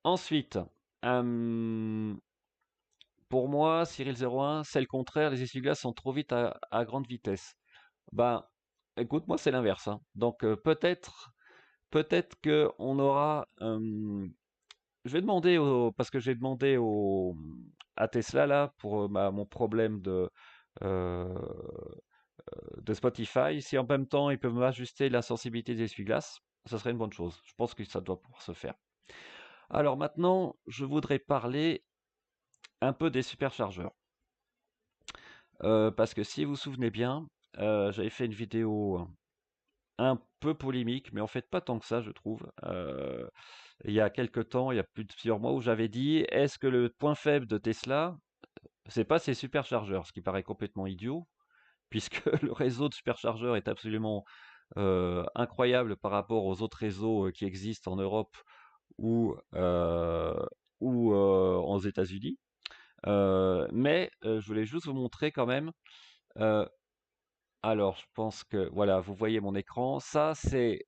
Ensuite, euh, pour moi, Cyril 01, c'est le contraire, les essuie-glaces sont trop vite à grande vitesse. Ben, écoute, moi c'est l'inverse, hein. Donc peut-être que on aura. Je vais demander parce que j'ai demandé à Tesla là pour mon problème euh, de Spotify. Si en même temps ils peuvent m'ajuster la sensibilité des essuie-glaces, ça serait une bonne chose. Je pense que ça doit pouvoir se faire. Alors maintenant, je voudrais parler un peu des superchargeurs. Parce que si vous vous souvenez bien, j'avais fait une vidéo un peu polémique, mais en fait pas tant que ça, je trouve. Il y a quelques temps, il y a plus de plusieurs mois, où j'avais dit, est-ce que le point faible de Tesla, c'est pas ses superchargeurs, ce qui paraît complètement idiot, puisque le réseau de superchargeurs est absolument incroyable par rapport aux autres réseaux qui existent en Europe ou, aux États-Unis. Mais je voulais juste vous montrer quand même. euh, alors, je pense que voilà, vous voyez mon écran. Ça, c'est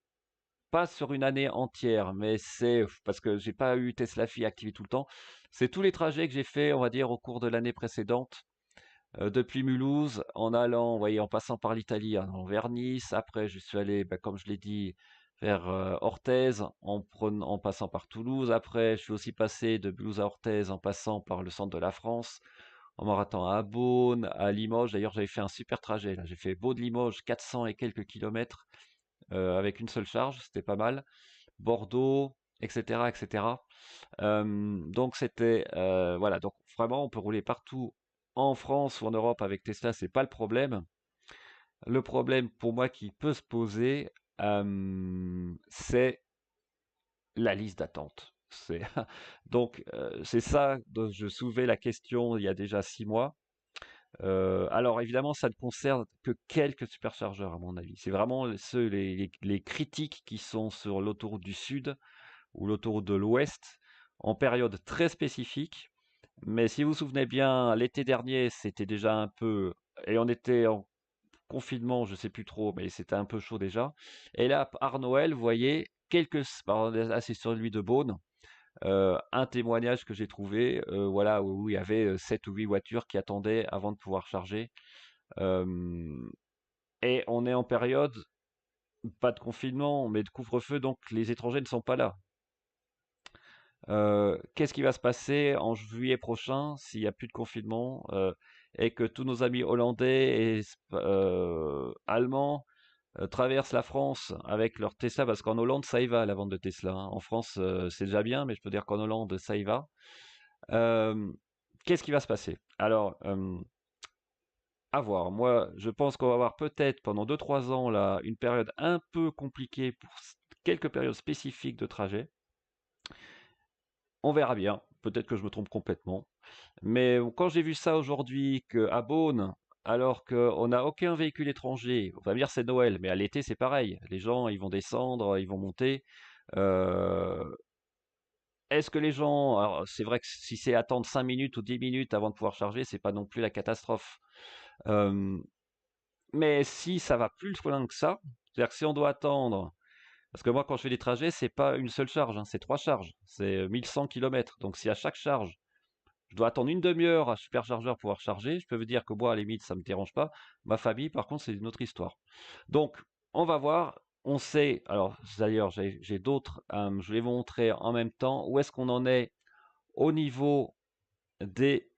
pas sur une année entière, mais c'est parce que j'ai pas eu Tesla Fi activé tout le temps. C'est tous les trajets que j'ai fait, on va dire, au cours de l'année précédente, depuis Mulhouse, en allant, vous voyez, en passant par l'Italie, en allant vers Nice. Après, je suis allé, ben, comme je l'ai dit, vers Orthez, en passant par Toulouse. Après, je suis aussi passé de Mulhouse à Orthez, en passant par le centre de la France, en m'arrêtant à Beaune, à Limoges. D'ailleurs, j'avais fait un super trajet, là. J'ai fait Beaune-Limoges, 400 et quelques kilomètres, avec une seule charge, c'était pas mal. Bordeaux, etc., etc. Donc c'était voilà, donc vraiment on peut rouler partout en France ou en Europe avec Tesla, c'est pas le problème. Le problème pour moi qui peut se poser, c'est la liste d'attente. C'est donc c'est ça dont je soulevais la question il y a déjà 6 mois. Alors évidemment, ça ne concerne que quelques superchargeurs à mon avis. C'est vraiment les critiques qui sont sur l'autoroute du Sud ou l'autoroute de l'Ouest en période très spécifique. Mais si vous vous souvenez bien, l'été dernier, c'était déjà un peu, et on était en confinement, je sais plus trop, mais c'était un peu chaud déjà. Et là, à Noël, vous voyez, c'est sur lui de Beaune, un témoignage que j'ai trouvé, voilà, où il y avait 7 ou 8 voitures qui attendaient avant de pouvoir charger. Euh, et on est en période, pas de confinement, mais de couvre-feu, donc les étrangers ne sont pas là. Qu'est-ce qui va se passer en juillet prochain s'il n'y a plus de confinement et que tous nos amis hollandais et allemands traversent la France avec leur Tesla? Parce qu'en Hollande, ça y va la vente de Tesla, hein. En France, c'est déjà bien, mais je peux dire qu'en Hollande, ça y va. Euh, Qu'est-ce qui va se passer? Alors, à voir. Moi, je pense qu'on va avoir peut-être pendant 2 3 ans là une période un peu compliquée pour quelques périodes spécifiques de trajet. On verra bien. Peut-être que je me trompe complètement. Mais quand j'ai vu ça aujourd'hui, qu'à Beaune, alors qu'on n'a aucun véhicule étranger, on va me dire c'est Noël, mais à l'été c'est pareil. Les gens, ils vont descendre, ils vont monter. Euh, Est-ce que les gens, alors c'est vrai que si c'est attendre 5 minutes ou 10 minutes avant de pouvoir charger, c'est pas non plus la catastrophe. Euh, mais si ça va plus loin que ça, c'est-à-dire que si on doit attendre, parce que moi quand je fais des trajets, c'est pas une seule charge, hein, c'est 3 charges, c'est 1100 km. Donc si à chaque charge je dois attendre une demi-heure à superchargeur pour pouvoir charger, je peux vous dire que moi, à la limite, ça me dérange pas. Ma famille, par contre, c'est une autre histoire. Donc, on va voir. On sait, alors d'ailleurs, j'ai d'autres, je vais vous montrer en même temps où est-ce qu'on en est au niveau des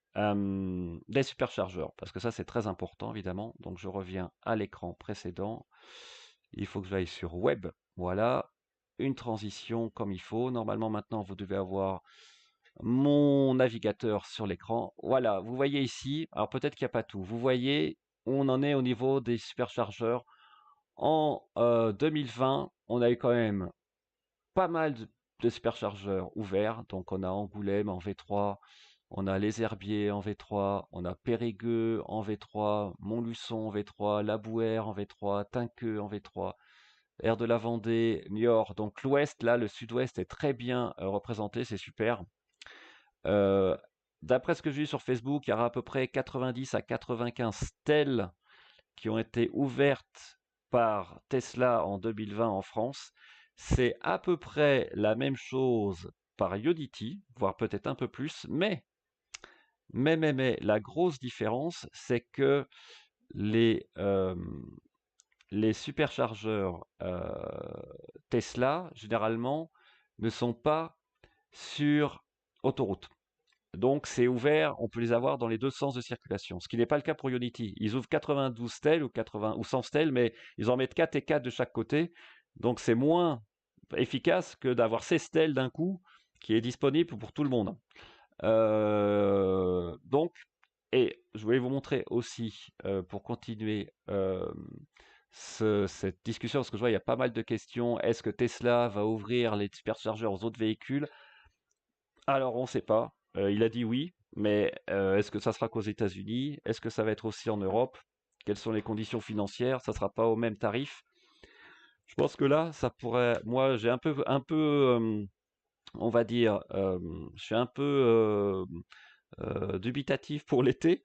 superchargeurs, parce que ça, c'est très important, évidemment. Donc, je reviens à l'écran précédent. Il faut que j'aille sur Web. Voilà, une transition comme il faut. Normalement, maintenant, vous devez avoir mon navigateur sur l'écran. Voilà, vous voyez ici, alors peut-être qu'il n'y a pas tout. Vous voyez où on en est au niveau des superchargeurs. En 2020, on a eu quand même pas mal de superchargeurs ouverts. Donc on a Angoulême en V3, on a Les Herbiers en V3, on a Périgueux en V3, Montluçon en V3, Labouhère en V3, Tinqueux en V3, Air de la Vendée, Niort. Donc l'ouest, là, le sud-ouest est très bien représenté, c'est super. Euh, D'après ce que j'ai vu sur Facebook, il y aura à peu près 90 à 95 stèles qui ont été ouvertes par Tesla en 2020 en France. C'est à peu près la même chose par Ionity, voire peut-être un peu plus, mais, la grosse différence, c'est que les, euh, les superchargeurs Tesla, généralement, ne sont pas sur autoroute. Donc c'est ouvert, on peut les avoir dans les deux sens de circulation, ce qui n'est pas le cas pour Unity. Ils ouvrent 92 stèles ou 80 ou 100 stèles, mais ils en mettent 4 et 4 de chaque côté. Donc c'est moins efficace que d'avoir ces stèles d'un coup qui est disponible pour tout le monde. Donc, et je voulais vous montrer aussi, pour continuer cette discussion, parce que je vois il y a pas mal de questions. Est-ce que Tesla va ouvrir les superchargeurs aux autres véhicules? Alors, on ne sait pas. Il a dit oui, mais est-ce que ça sera qu'aux États-Unis? Est-ce que ça va être aussi en Europe? Quelles sont les conditions financières? Ça ne sera pas au même tarif. Je pense que là, ça pourrait. Moi, j'ai on va dire, je suis un peu dubitatif pour l'été.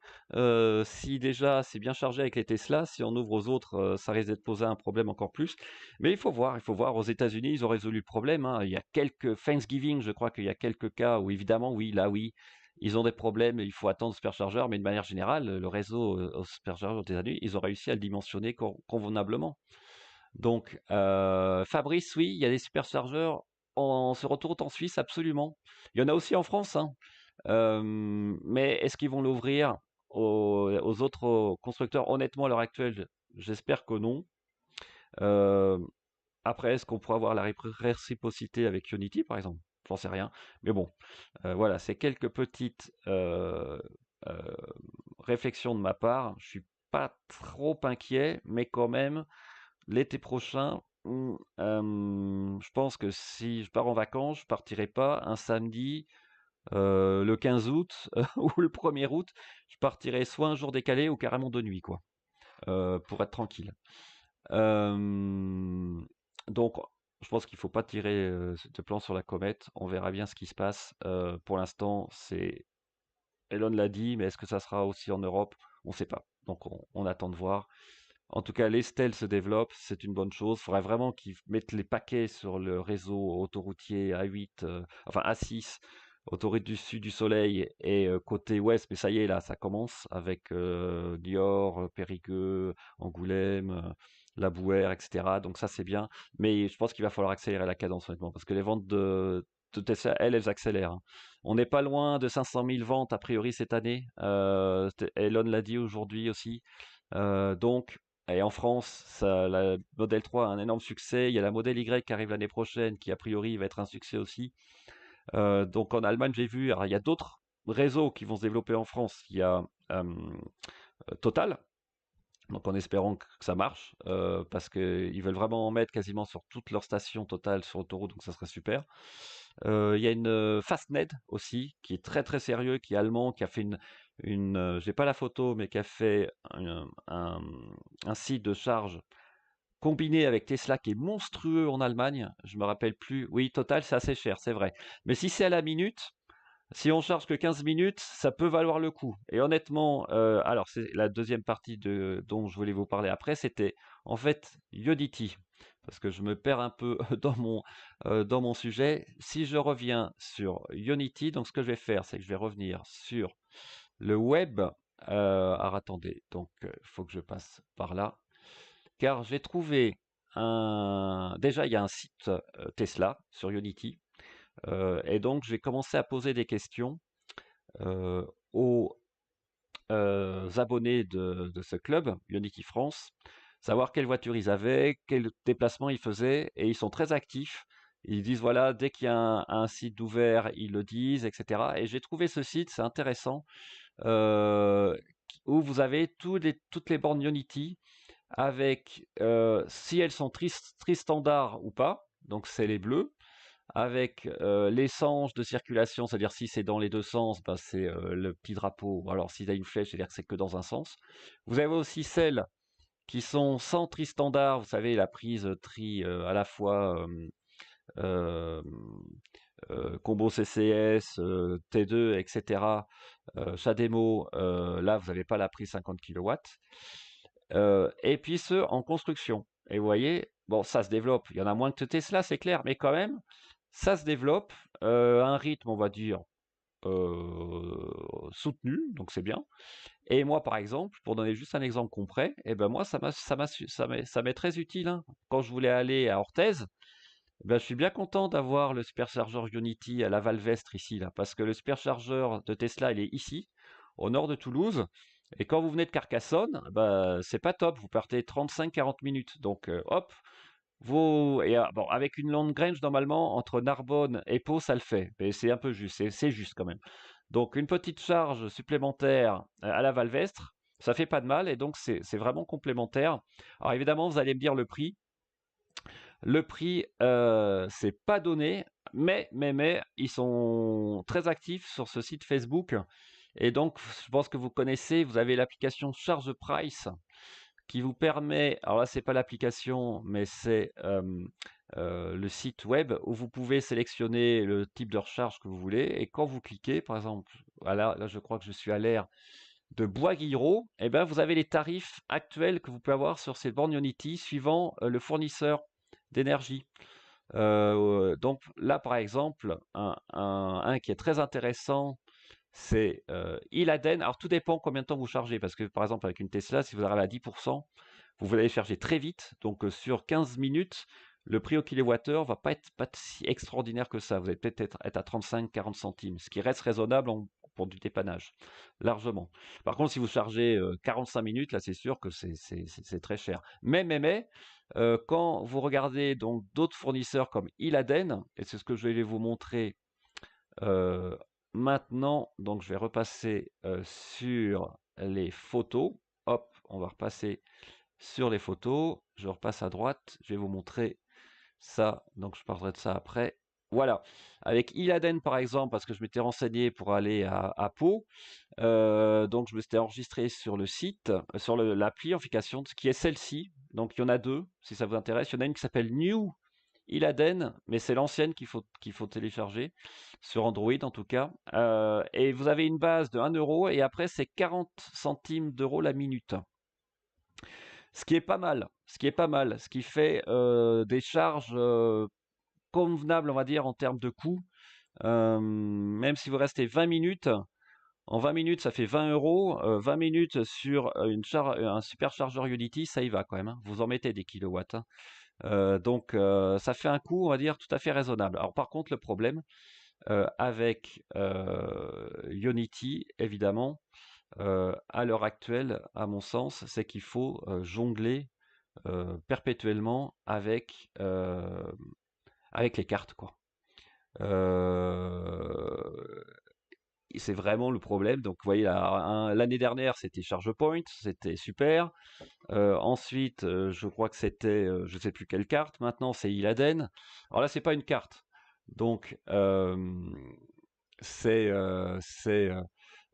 Si déjà c'est bien chargé avec les Tesla, si on ouvre aux autres, ça risque de poser un problème encore plus. Mais il faut voir, il faut voir. Aux États-Unis, ils ont résolu le problème, hein. Il y a quelques Thanksgiving, je crois qu'il y a quelques cas où évidemment, oui, là, oui, ils ont des problèmes, il faut attendre le superchargeur, mais de manière générale, le réseau au superchargeur des États-Unis, ils ont réussi à le dimensionner convenablement. Donc, Fabrice, oui, il y a des superchargeurs. On se retourne en Suisse, absolument. Il y en a aussi en France, hein. Mais est-ce qu'ils vont l'ouvrir aux autres constructeurs? Honnêtement, à l'heure actuelle, j'espère que non. Euh, Après, est-ce qu'on pourra avoir la réciprocité avec Unity, par exemple? J'en sais rien. Mais bon, voilà, c'est quelques petites euh, réflexions de ma part. Je suis pas trop inquiet, mais quand même, l'été prochain, je pense que si je pars en vacances, je partirai pas un samedi le 15 août ou le 1er août. Je partirai soit un jour décalé ou carrément de nuit, quoi, pour être tranquille. Euh, donc, je pense qu'il faut pas tirer de plan sur la comète. On verra bien ce qui se passe. Pour l'instant, c'est Elon l'a dit, mais est-ce que ça sera aussi en Europe? On ne sait pas. Donc, on attend de voir. En tout cas, les stèles se développent, c'est une bonne chose. Il faudrait vraiment qu'ils mettent les paquets sur le réseau autoroutier A8, enfin A6, autoroute du Sud du Soleil et côté ouest. Mais ça y est, là, ça commence avec Niort, Périgueux, Angoulême, La Bouère, etc. Donc ça, c'est bien. Mais je pense qu'il va falloir accélérer la cadence, honnêtement, parce que les ventes de Tesla, elles accélèrent, hein. On n'est pas loin de 500 000 ventes, a priori, cette année. Elon l'a dit aujourd'hui aussi. Donc, et en France, la Model 3 a un énorme succès. Il y a la Model Y qui arrive l'année prochaine, qui a priori va être un succès aussi. Donc en Allemagne, j'ai vu, alors, il y a d'autres réseaux qui vont se développer en France. Il y a Total, donc en espérant que ça marche, parce qu'ils veulent vraiment en mettre quasiment sur toutes leurs stations Total sur autoroute, donc ça serait super. Il y a une Fastned aussi, qui est très très sérieux, qui est allemand, qui a fait j'ai pas la photo, mais qui a fait un site de charge combiné avec Tesla qui est monstrueux en Allemagne. Je me rappelle plus. Oui, Total, c'est assez cher, c'est vrai. Mais si c'est à la minute, si on charge que 15 minutes, ça peut valoir le coup. Et honnêtement, alors c'est la deuxième partie dont je voulais vous parler après, c'était en fait Yodity. Parce que je me perds un peu dans mon sujet. Si je reviens sur Unity, donc ce que je vais faire, c'est que je vais revenir sur le web. Alors attendez, donc il faut que je passe par là. Car j'ai trouvé déjà, il y a un site Tesla sur Unity. Et donc, j'ai commencé à poser des questions euh, aux abonnés de ce club, Unity France, savoir quelle voiture ils avaient, quel déplacement ils faisaient, et ils sont très actifs. Ils disent, voilà, dès qu'il y a un site ouvert, ils le disent, etc. Et j'ai trouvé ce site, c'est intéressant, euh, où vous avez toutes les bornes Unity avec si elles sont tri-standard ou pas, donc c'est les bleus, avec l'essence de circulation, c'est-à-dire si c'est dans les deux sens, bah, c'est le petit drapeau. Alors s'il a une flèche, c'est-à-dire que c'est que dans un sens. Vous avez aussi celle qui sont sans tri standard. Vous savez, la prise tri à la fois euh, combo CCS, T2, etc. CHAdeMO, là, vous n'avez pas la prise 50 kW. Et puis ceux en construction. Et vous voyez, bon, ça se développe. Il y en a moins que Tesla, c'est clair, mais quand même, ça se développe à un rythme, on va dire, soutenu, donc c'est bien. Et moi, par exemple, pour donner juste un exemple concret, eh ben moi, ça m'est très utile, hein. Quand je voulais aller à Orthez, eh ben, je suis bien content d'avoir le superchargeur Ionity à la Valvestre ici, là, parce que le superchargeur de Tesla, il est ici, au nord de Toulouse. Et quand vous venez de Carcassonne, bah, c'est pas top, vous partez 35-40 minutes. Donc, hop, bon, avec une long range, normalement, entre Narbonne et Pau, ça le fait. Mais c'est un peu juste, c'est juste quand même. Donc, une petite charge supplémentaire à la Valvestre, ça fait pas de mal, et donc c'est vraiment complémentaire. Alors, évidemment, vous allez me dire le prix. Le prix, c'est pas donné, mais ils sont très actifs sur ce site Facebook. Et donc, je pense que vous connaissez, vous avez l'application Charge Price qui vous permet, alors là, c'est pas l'application, mais c'est le site web où vous pouvez sélectionner le type de recharge que vous voulez. Et quand vous cliquez, par exemple, voilà, là, je crois que je suis à l'ère de Bois-Guillerot, eh ben, vous avez les tarifs actuels que vous pouvez avoir sur ces bornes Ionity suivant le fournisseur d'énergie. Donc là, par exemple, un qui est très intéressant, c'est Iladen. Alors tout dépend combien de temps vous chargez, parce que par exemple avec une Tesla, si vous arrivez à 10%, vous allez charger très vite. Donc sur 15 minutes, le prix au kilowattheure va pas être si extraordinaire que ça. Vous allez peut-être être à 35-40 centimes, ce qui reste raisonnable pour du dépannage, largement. Par contre, si vous chargez 45 minutes, là c'est sûr que c'est très cher. Mais quand vous regardez donc d'autres fournisseurs comme Iladen, et c'est ce que je vais vous montrer euh, maintenant, donc je vais repasser sur les photos. Hop, on va repasser sur les photos. Je repasse à droite. Je vais vous montrer ça. Donc je parlerai de ça après. Voilà. Avec Iladen par exemple, parce que je m'étais renseigné pour aller à Pau. Donc je me suis enregistré sur le site, sur l'appli application qui est celle-ci. Donc il y en a deux, si ça vous intéresse. Il y en a une qui s'appelle New Iladen, mais c'est l'ancienne qu'il faut télécharger, sur Android en tout cas. Et vous avez une base de 1 euro et après c'est 40 centimes d'euros la minute. Ce qui est pas mal, ce qui est pas mal, ce qui fait des charges convenables, on va dire, en termes de coût. Même si vous restez 20 minutes, en 20 minutes, ça fait 20 euros. 20 minutes sur un superchargeur Unity, ça y va quand même, hein. Vous en mettez des kilowatts, hein. Donc, ça fait un coût, on va dire, tout à fait raisonnable. Alors, par contre, le problème avec Unity, évidemment, à l'heure actuelle, à mon sens, c'est qu'il faut jongler perpétuellement avec les cartes, quoi. Euh, c'est vraiment le problème. Donc, vous voyez, l'année dernière, c'était ChargePoint, c'était super. Ensuite, je crois que c'était, je sais plus quelle carte. Maintenant, c'est Iladen. Alors là, c'est pas une carte. Donc, c'est euh, c'est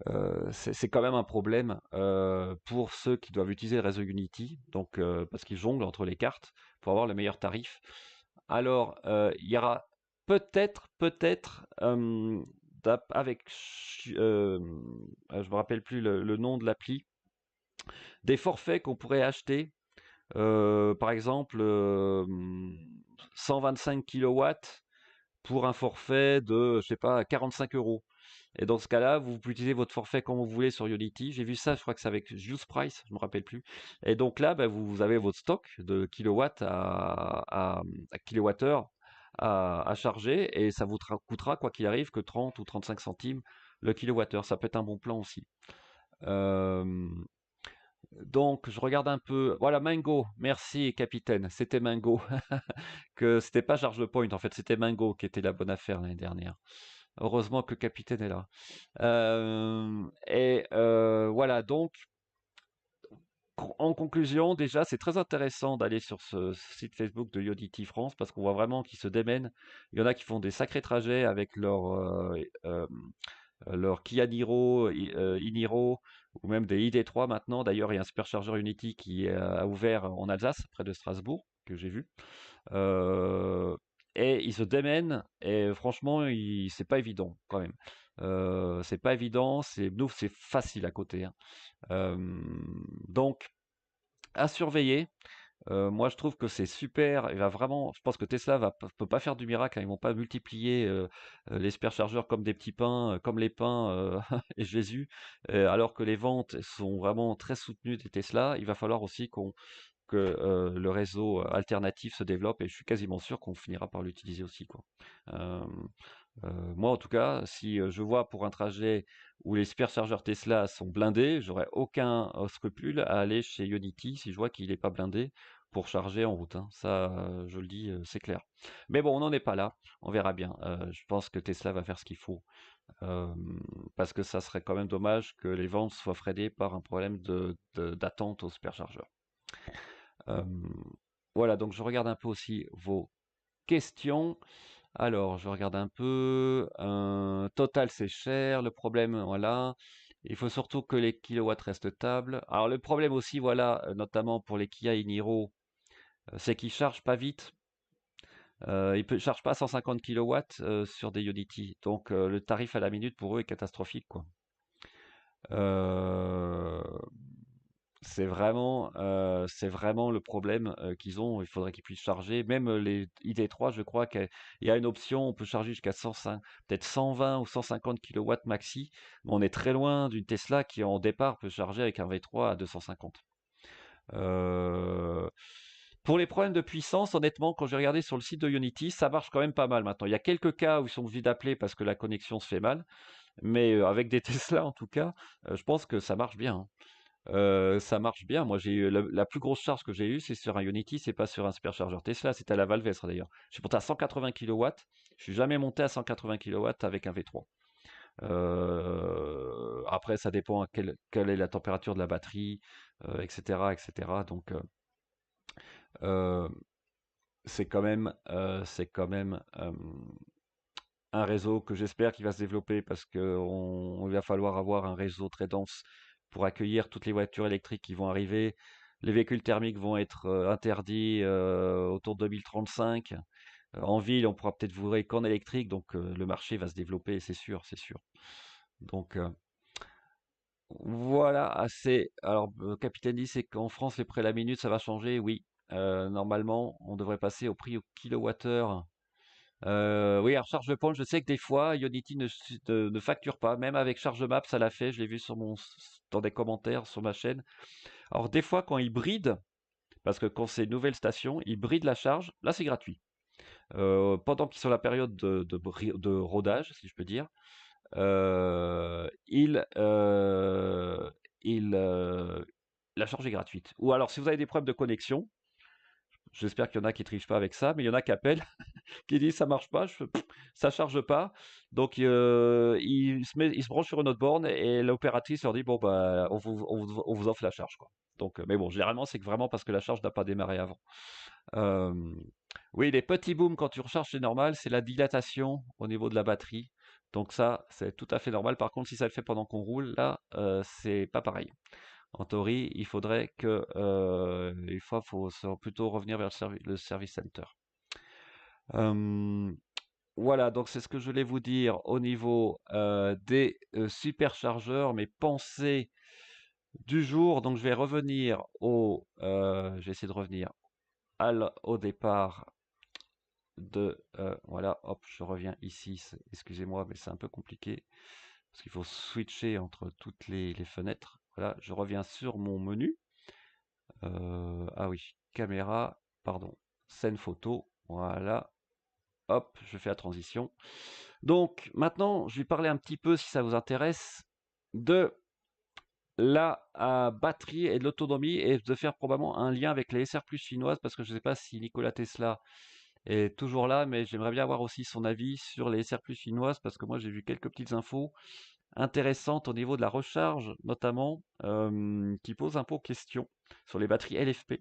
euh, c'est quand même un problème pour ceux qui doivent utiliser le réseau Unity. Donc, parce qu'ils jonglent entre les cartes pour avoir le meilleur tarif. Alors, il y aura peut-être, avec, je me rappelle plus le nom de l'appli, des forfaits qu'on pourrait acheter. Par exemple, 125 kilowatts pour un forfait de, je sais pas, 45 euros. Et dans ce cas-là, vous pouvez utiliser votre forfait comme vous voulez sur Unity. J'ai vu ça, je crois que c'est avec Use Price, je me rappelle plus. Et donc là, bah, vous avez votre stock de kilowatts à kilowattheure à charger et ça vous coûtera, quoi qu'il arrive, que 30 ou 35 centimes le kilowattheure. Ça peut être un bon plan aussi. Euh, donc, je regarde un peu. Voilà, Mango. Merci, capitaine. C'était Mango. Que c'était pas ChargePoint, en fait, c'était Mango qui était la bonne affaire l'année dernière. Heureusement que capitaine est là. Voilà, donc, en conclusion, déjà, c'est très intéressant d'aller sur ce site Facebook de Yodity France parce qu'on voit vraiment qu'ils se démènent. Il y en a qui font des sacrés trajets avec leur Kia Niro, e-Niro, ou même des ID3 maintenant. D'ailleurs, il y a un superchargeur Unity qui a ouvert en Alsace, près de Strasbourg, que j'ai vu. Euh, et ils se démènent, et franchement, c'est pas évident quand même. C'est pas évident, nous, c'est facile à côté, hein. Euh, donc, à surveiller. Moi, je trouve que c'est super. Il va vraiment, je pense que Tesla peut pas faire du miracle, hein. Ils vont pas multiplier les superchargeurs comme des petits pains, comme les pains et Jésus, alors que les ventes sont vraiment très soutenues des Tesla. Il va falloir aussi que le réseau alternatif se développe, et je suis quasiment sûr qu'on finira par l'utiliser aussi, quoi. Euh, Moi, en tout cas, si je vois pour un trajet où les superchargeurs Tesla sont blindés, j'aurais aucun scrupule à aller chez Ionity si je vois qu'il n'est pas blindé pour charger en route, hein. Ça, je le dis, c'est clair. Mais bon, on n'en est pas là. On verra bien. Je pense que Tesla va faire ce qu'il faut. euh, Parce que ça serait quand même dommage que les ventes soient freinées par un problème d'attente aux superchargeurs. Euh, voilà, donc je regarde un peu aussi vos questions. Alors, je regarde un peu. Total, c'est cher. Le problème, voilà. Il faut surtout que les kilowatts restent stables. Alors, le problème aussi, voilà, notamment pour les Kia et Niro, c'est qu'ils chargent pas vite. Ils ne chargent pas 150 kilowatts sur des Unity. Donc, le tarif à la minute pour eux est catastrophique, quoi. Euh, c'est vraiment le problème qu'ils ont. Il faudrait qu'ils puissent charger. Même les ID3, je crois qu'il y a une option, on peut charger jusqu'à 105, peut-être 120 ou 150 kilowatts maxi. Mais on est très loin d'une Tesla qui, en départ, peut charger avec un V3 à 250. Euh, pour les problèmes de puissance, honnêtement, quand j'ai regardé sur le site de Unity, ça marche quand même pas mal maintenant. Il y a quelques cas où ils sont obligés d'appeler parce que la connexion se fait mal. Mais avec des Tesla, en tout cas, je pense que ça marche bien, hein. Ça marche bien. Moi, j'ai eu la plus grosse charge que j'ai eue, c'est sur un Unity, c'est pas sur un superchargeur Tesla, c'était à la Valvestre d'ailleurs. Je suis monté à 180 kilowatts. Je suis jamais monté à 180 kilowatts avec un V3. Après, ça dépend à quelle est la température de la batterie, etc., etc. Donc, euh, c'est quand même un réseau que j'espère qu'il va se développer parce qu'il va falloir avoir un réseau très dense pour accueillir toutes les voitures électriques qui vont arriver. Les véhicules thermiques vont être interdits autour de 2035. En ville, on pourra peut-être voudrer qu'en électrique, donc le marché va se développer, c'est sûr, c'est sûr. Donc voilà, assez. Alors, Capitaine dit, c'est qu'en France, les prix à la minute, ça va changer. Oui, normalement, on devrait passer au prix au kilowattheure. Oui, alors ChargePoint, je sais que des fois, Ionity ne facture pas, même avec ChargeMap, ça l'a fait, je l'ai vu dans des commentaires sur ma chaîne. Alors des fois, quand ils brident, parce que quand c'est une nouvelle station, ils brident la charge, là c'est gratuit. Pendant qu'ils sont la période de rodage, si je peux dire, euh, ils, euh, ils, la charge est gratuite. Ou alors, si vous avez des problèmes de connexion, j'espère qu'il y en a qui trichent pas avec ça, mais il y en a qui appellent qui dit ça marche pas, ça charge pas. Donc il se branche sur une autre borne et l'opératrice leur dit bon bah on vous offre la charge, quoi. Donc mais bon, généralement c'est que vraiment parce que la charge n'a pas démarré avant. Euh, oui, les petits booms quand tu recharges c'est normal, c'est la dilatation au niveau de la batterie. Donc ça c'est tout à fait normal. Par contre si ça le fait pendant qu'on roule, là c'est pas pareil. En théorie, il faudrait que faut plutôt revenir vers le service center. Euh, voilà, donc c'est ce que je voulais vous dire au niveau des superchargeurs, mes pensées du jour. Donc je vais revenir je vais essayer de revenir au départ voilà, hop, je reviens ici. Excusez-moi, mais c'est un peu compliqué parce qu'il faut switcher entre toutes les fenêtres. Voilà, je reviens sur mon menu. Ah oui, caméra, pardon, scène photo. Voilà, hop, je fais la transition. Donc maintenant, je vais parler un petit peu, si ça vous intéresse, de la batterie et de l'autonomie et de faire probablement un lien avec les SR+ chinoises parce que je ne sais pas si Nikola Tesla est toujours là, mais j'aimerais bien avoir aussi son avis sur les SR+ chinoises parce que moi j'ai vu quelques petites infos intéressantes au niveau de la recharge notamment qui posent un peu question sur les batteries LFP.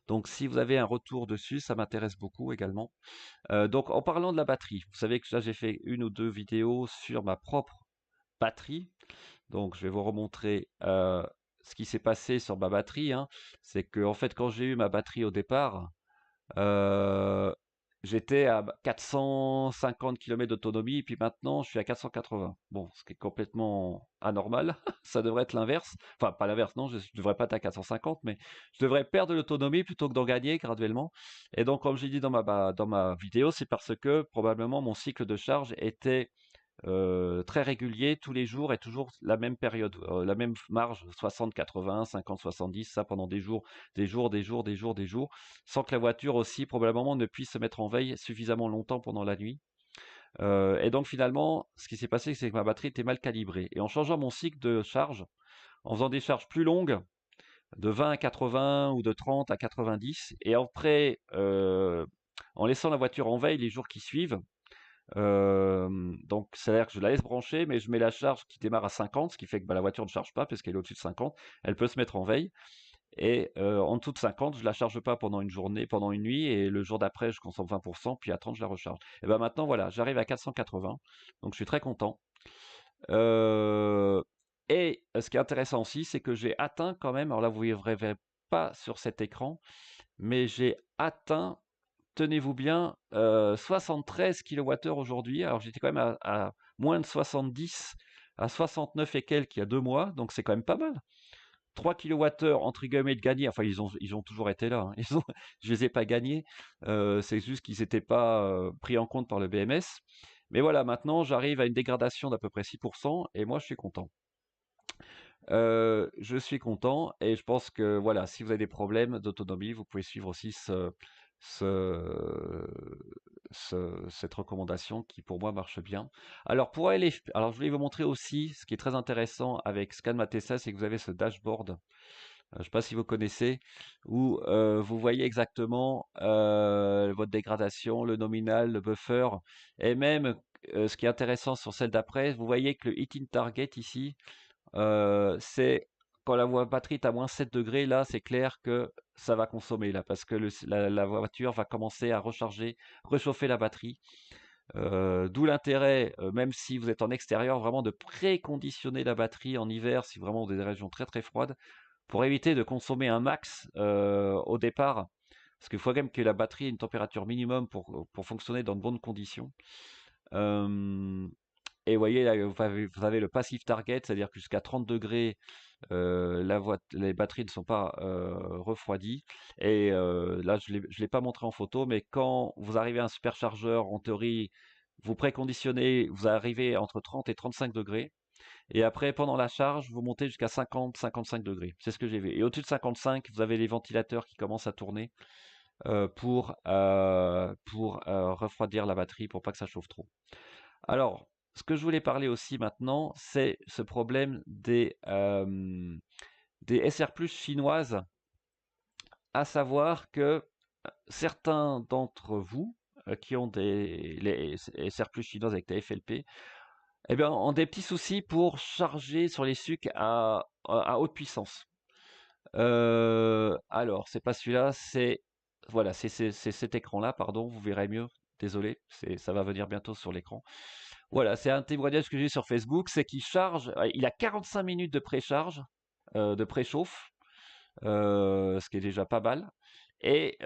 Donc si vous avez un retour dessus, ça m'intéresse beaucoup également. Donc en parlant de la batterie, vous savez que là j'ai fait une ou deux vidéos sur ma propre batterie. Donc je vais vous remontrer ce qui s'est passé sur ma batterie, hein. C'est que en fait quand j'ai eu ma batterie au départ, euh, j'étais à 450 km d'autonomie, et puis maintenant je suis à 480. Bon, ce qui est complètement anormal. Ça devrait être l'inverse. Enfin, pas l'inverse, non, je ne devrais pas être à 450, mais je devrais perdre de l'autonomie plutôt que d'en gagner graduellement. Et donc, comme j'ai dit dans ma vidéo, c'est parce que probablement mon cycle de charge était très régulier tous les jours et toujours la même période, la même marge, 60, 80, 50, 70, ça pendant des jours, des jours, des jours, des jours, des jours, sans que la voiture aussi probablement ne puisse se mettre en veille suffisamment longtemps pendant la nuit. Et donc finalement, ce qui s'est passé, c'est que ma batterie était mal calibrée. Et en changeant mon cycle de charge, en faisant des charges plus longues, de 20 à 80 ou de 30 à 90, et après, en laissant la voiture en veille les jours qui suivent, donc, c'est-à-dire que je la laisse brancher, mais je mets la charge qui démarre à 50, ce qui fait que bah, la voiture ne charge pas parce qu'elle est au-dessus de 50. Elle peut se mettre en veille. Et en dessous de 50, je la charge pas pendant une journée, pendant une nuit, et le jour d'après, je consomme 20%, puis à 30, je la recharge. Et ben maintenant, voilà, j'arrive à 480, donc je suis très content. Euh, et ce qui est intéressant aussi, c'est que j'ai atteint quand même, alors là, vous ne verrez pas sur cet écran, mais j'ai atteint, tenez-vous bien, 73 kWh aujourd'hui. Alors j'étais quand même à moins de 70, à 69 et quelques il y a 2 mois, donc c'est quand même pas mal. 3 kWh entre guillemets de gagner, enfin ils ont toujours été là, hein. Je les ai pas gagnés, c'est juste qu'ils n'étaient pas pris en compte par le BMS. Mais voilà, maintenant j'arrive à une dégradation d'à peu près 6% et moi je suis content. Je suis content et je pense que voilà, si vous avez des problèmes d'autonomie, vous pouvez suivre aussi ce- cette recommandation qui pour moi marche bien. Alors pour aller, alors je voulais vous montrer aussi ce qui est très intéressant avec Scan Ma Tesla, c'est que vous avez ce dashboard. Je ne sais pas si vous connaissez, où vous voyez exactement votre dégradation, le nominal, le buffer, et même ce qui est intéressant sur celle d'après, vous voyez que le hitting target ici, c'est quand la batterie est à moins 7 degrés, là, c'est clair que ça va consommer, là, parce que la voiture va commencer à recharger, réchauffer la batterie. D'où l'intérêt, même si vous êtes en extérieur, vraiment de préconditionner la batterie en hiver, si vraiment vous avez des régions très très froides, pour éviter de consommer un max au départ. Parce qu'il faut quand même que la batterie ait une température minimum pour fonctionner dans de bonnes conditions. Euh, et vous voyez, là, vous avez le passive target, c'est-à-dire que jusqu'à 30 degrés, les batteries ne sont pas refroidies. Et là, je ne l'ai pas montré en photo, mais quand vous arrivez à un superchargeur, en théorie, vous préconditionnez, vous arrivez entre 30 et 35 degrés. Et après, pendant la charge, vous montez jusqu'à 50, 55 degrés. C'est ce que j'ai vu. Et au-dessus de 55, vous avez les ventilateurs qui commencent à tourner pour refroidir la batterie, pour pas que ça chauffe trop. Alors, ce que je voulais parler aussi maintenant, c'est ce problème des SR+ chinoises, à savoir que certains d'entre vous qui ont les SR+ chinoises avec des FLP, eh bien, ont des petits soucis pour charger sur les sucres à haute puissance. Alors, c'est pas celui-là, c'est voilà, c'est cet écran-là, pardon, vous verrez mieux. Désolé, ça va venir bientôt sur l'écran. Voilà, c'est un témoignage que j'ai sur Facebook, c'est qu'il charge, il a 45 minutes de précharge, de préchauffe, ce qui est déjà pas mal. Et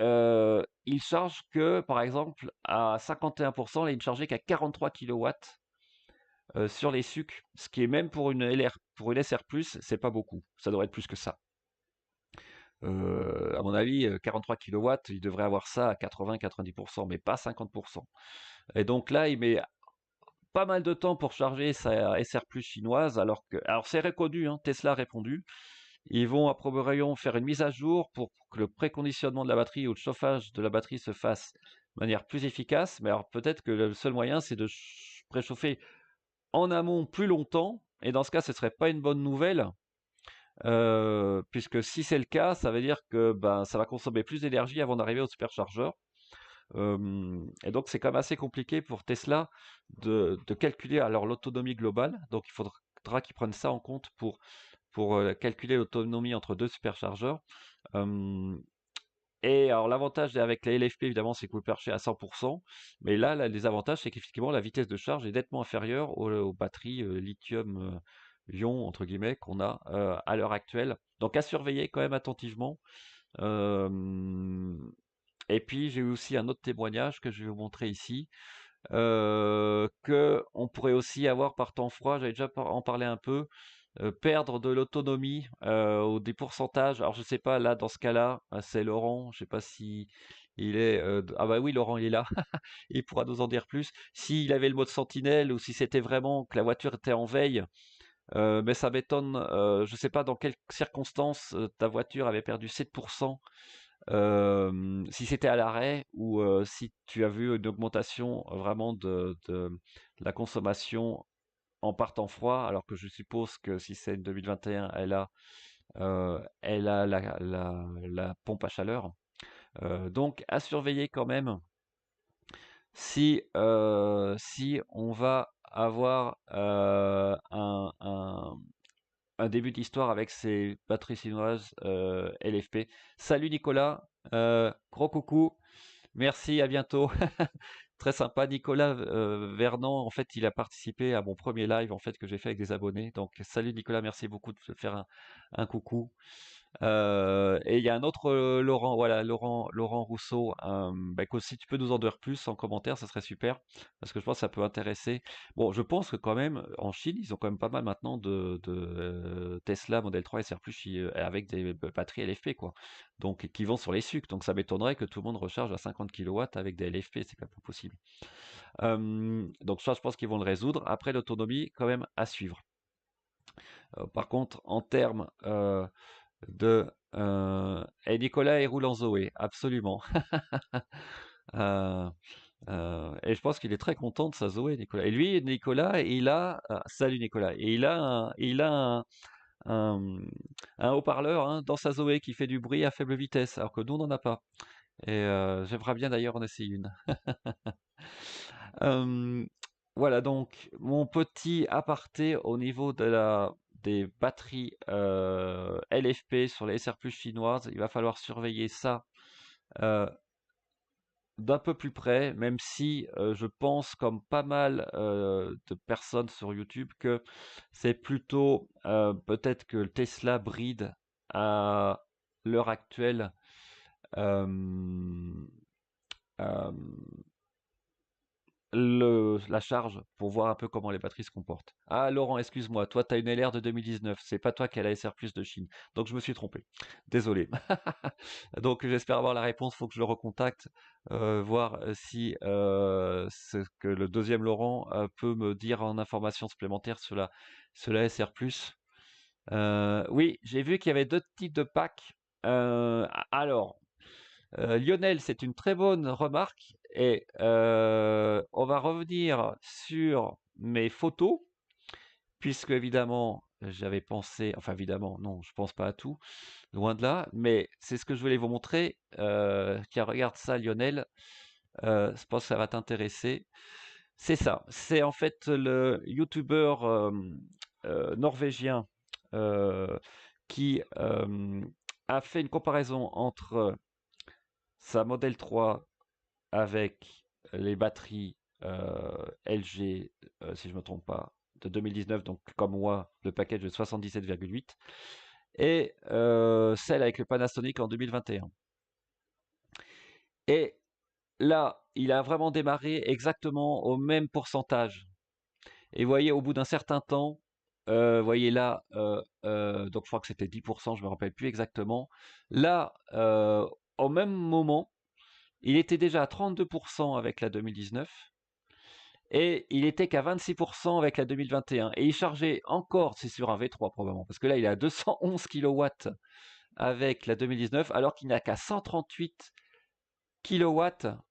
il charge que, par exemple, à 51%, là, il ne chargeait qu'à 43 kW sur les sucres, ce qui est même pour une LR, pour une SR+, c'est pas beaucoup. Ça devrait être plus que ça. À mon avis, 43 kW, il devrait avoir ça à 80-90%, mais pas 50%. Et donc là, il met pas mal de temps pour charger sa SR+ chinoise, alors c'est reconnu, hein, Tesla a répondu. Ils vont a priori faire une mise à jour pour que le préconditionnement de la batterie ou le chauffage de la batterie se fasse de manière plus efficace. Mais alors peut-être que le seul moyen, c'est de préchauffer en amont plus longtemps. Et dans ce cas, ce serait pas une bonne nouvelle, puisque si c'est le cas, ça veut dire que ben, ça va consommer plus d'énergie avant d'arriver au superchargeur. Et donc c'est quand même assez compliqué pour Tesla de calculer alors l'autonomie globale. Donc il faudra qu'ils prennent ça en compte pour calculer l'autonomie entre deux superchargeurs. Euh, Et alors l'avantage avec les LFP évidemment c'est que vous le perchez à 100%, mais là les avantages c'est qu'effectivement la vitesse de charge est nettement inférieure aux batteries lithium ion entre guillemets qu'on a à l'heure actuelle. Donc à surveiller quand même attentivement. Euh, et puis j'ai eu aussi un autre témoignage que je vais vous montrer ici, que on pourrait aussi avoir par temps froid, j'avais déjà en parlé un peu, perdre de l'autonomie ou des pourcentages. Alors je sais pas, là dans ce cas-là, c'est Laurent, je sais pas si il est... ah bah oui, Laurent, il est là, il pourra nous en dire plus. S'il avait le mode sentinelle ou si c'était vraiment que la voiture était en veille, mais ça m'étonne, je sais pas dans quelles circonstances ta voiture avait perdu 7%, si c'était à l'arrêt ou si tu as vu une augmentation vraiment de la consommation en partant froid, alors que je suppose que si c'est une 2021, elle a la pompe à chaleur. Donc à surveiller quand même si on va avoir un début d'histoire avec ces batteries chinoises LFP. Salut Nicolas, gros coucou, merci, à bientôt. Très sympa, Nicolas Vernant. En fait, il a participé à mon premier live en fait que j'ai fait avec des abonnés. Donc, salut Nicolas, merci beaucoup de faire un coucou. Et il y a un autre Laurent, voilà, Laurent Rousseau. Bah, écoute, si tu peux nous en dire plus en commentaire, ça serait super, parce que je pense que ça peut intéresser. Bon, je pense que quand même, en Chine, ils ont quand même pas mal maintenant de Tesla Model 3 SR+, avec des batteries LFP, quoi. Donc, qui vont sur les sucres. Donc, ça m'étonnerait que tout le monde recharge à 50 kW avec des LFP, c'est pas possible. Donc, ça, je pense qu'ils vont le résoudre. Après, l'autonomie, quand même, à suivre. Par contre, en termes et Nicolas il roule en Zoé, absolument. Euh, et je pense qu'il est très content de sa Zoé, Nicolas. Et lui, Nicolas, salut Nicolas, et un, un haut-parleur hein, dans sa Zoé qui fait du bruit à faible vitesse, alors que nous, on n'en a pas. Et j'aimerais bien d'ailleurs en essayer une. Euh, voilà donc mon petit aparté au niveau des batteries LFP sur les SR+ chinoises. Il va falloir surveiller ça euh, d'un peu plus près, même si je pense, comme pas mal de personnes sur YouTube, que c'est plutôt peut-être que le Tesla bride à l'heure actuelle euh, euh, la charge pour voir un peu comment les batteries se comportent. Ah Laurent, excuse-moi, toi tu as une LR de 2019, c'est pas toi qui as la SR+ de Chine. Donc je me suis trompé. Désolé. Donc j'espère avoir la réponse, faut que je le recontacte, voir si ce que le deuxième Laurent peut me dire en information supplémentaire sur la SR+. Oui, j'ai vu qu'il y avait deux types de packs. Alors, Lionel, c'est une très bonne remarque et on va revenir sur mes photos puisque évidemment j'avais pensé, enfin évidemment non, je pense pas à tout, loin de là, mais c'est ce que je voulais vous montrer. Tiens, regarde ça, Lionel, je pense que ça va t'intéresser. C'est ça, c'est en fait le YouTuber norvégien euh, qui a fait une comparaison entre sa Model 3 avec les batteries LG, si je ne me trompe pas, de 2019, donc comme moi, le package de 77,8, et celle avec le Panasonic en 2021. Et là, il a vraiment démarré exactement au même pourcentage. Et vous voyez, au bout d'un certain temps, vous voyez là, donc je crois que c'était 10%, je ne me rappelle plus exactement. Là, au même moment, il était déjà à 32% avec la 2019 et il était qu'à 26% avec la 2021. Et il chargeait encore, c'est sur un V3 probablement, parce que là il est à 211 kW avec la 2019, alors qu'il n'a qu'à 138 kW.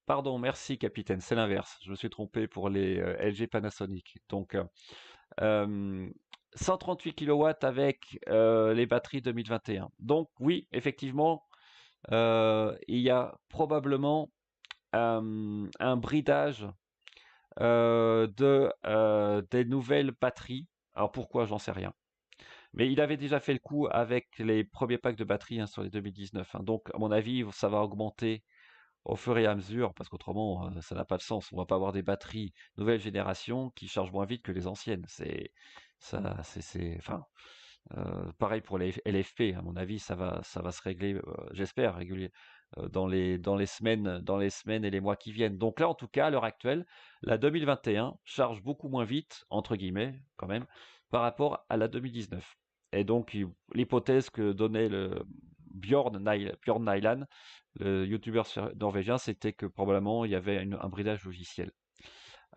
Pardon, merci capitaine, c'est l'inverse. Je me suis trompé pour les LG Panasonic. Donc 138 kW avec les batteries 2021. Donc oui, effectivement, il y a probablement un bridage des nouvelles batteries. Alors pourquoi, j'en sais rien. Mais il avait déjà fait le coup avec les premiers packs de batterie hein, sur les 2019. Hein. Donc, à mon avis, ça va augmenter au fur et à mesure, parce qu'autrement, ça n'a pas de sens. On va pas avoir des batteries nouvelle génération qui chargent moins vite que les anciennes. Enfin, pareil pour les LFP. À mon avis, ça va se régler, j'espère, régulier, dans les semaines et les mois qui viennent. Donc là, en tout cas, à l'heure actuelle, la 2021 charge beaucoup moins vite, entre guillemets, quand même, par rapport à la 2019. Et donc, l'hypothèse que donnait le Bjorn Nyland, le youtubeur norvégien, c'était que probablement il y avait un bridage logiciel.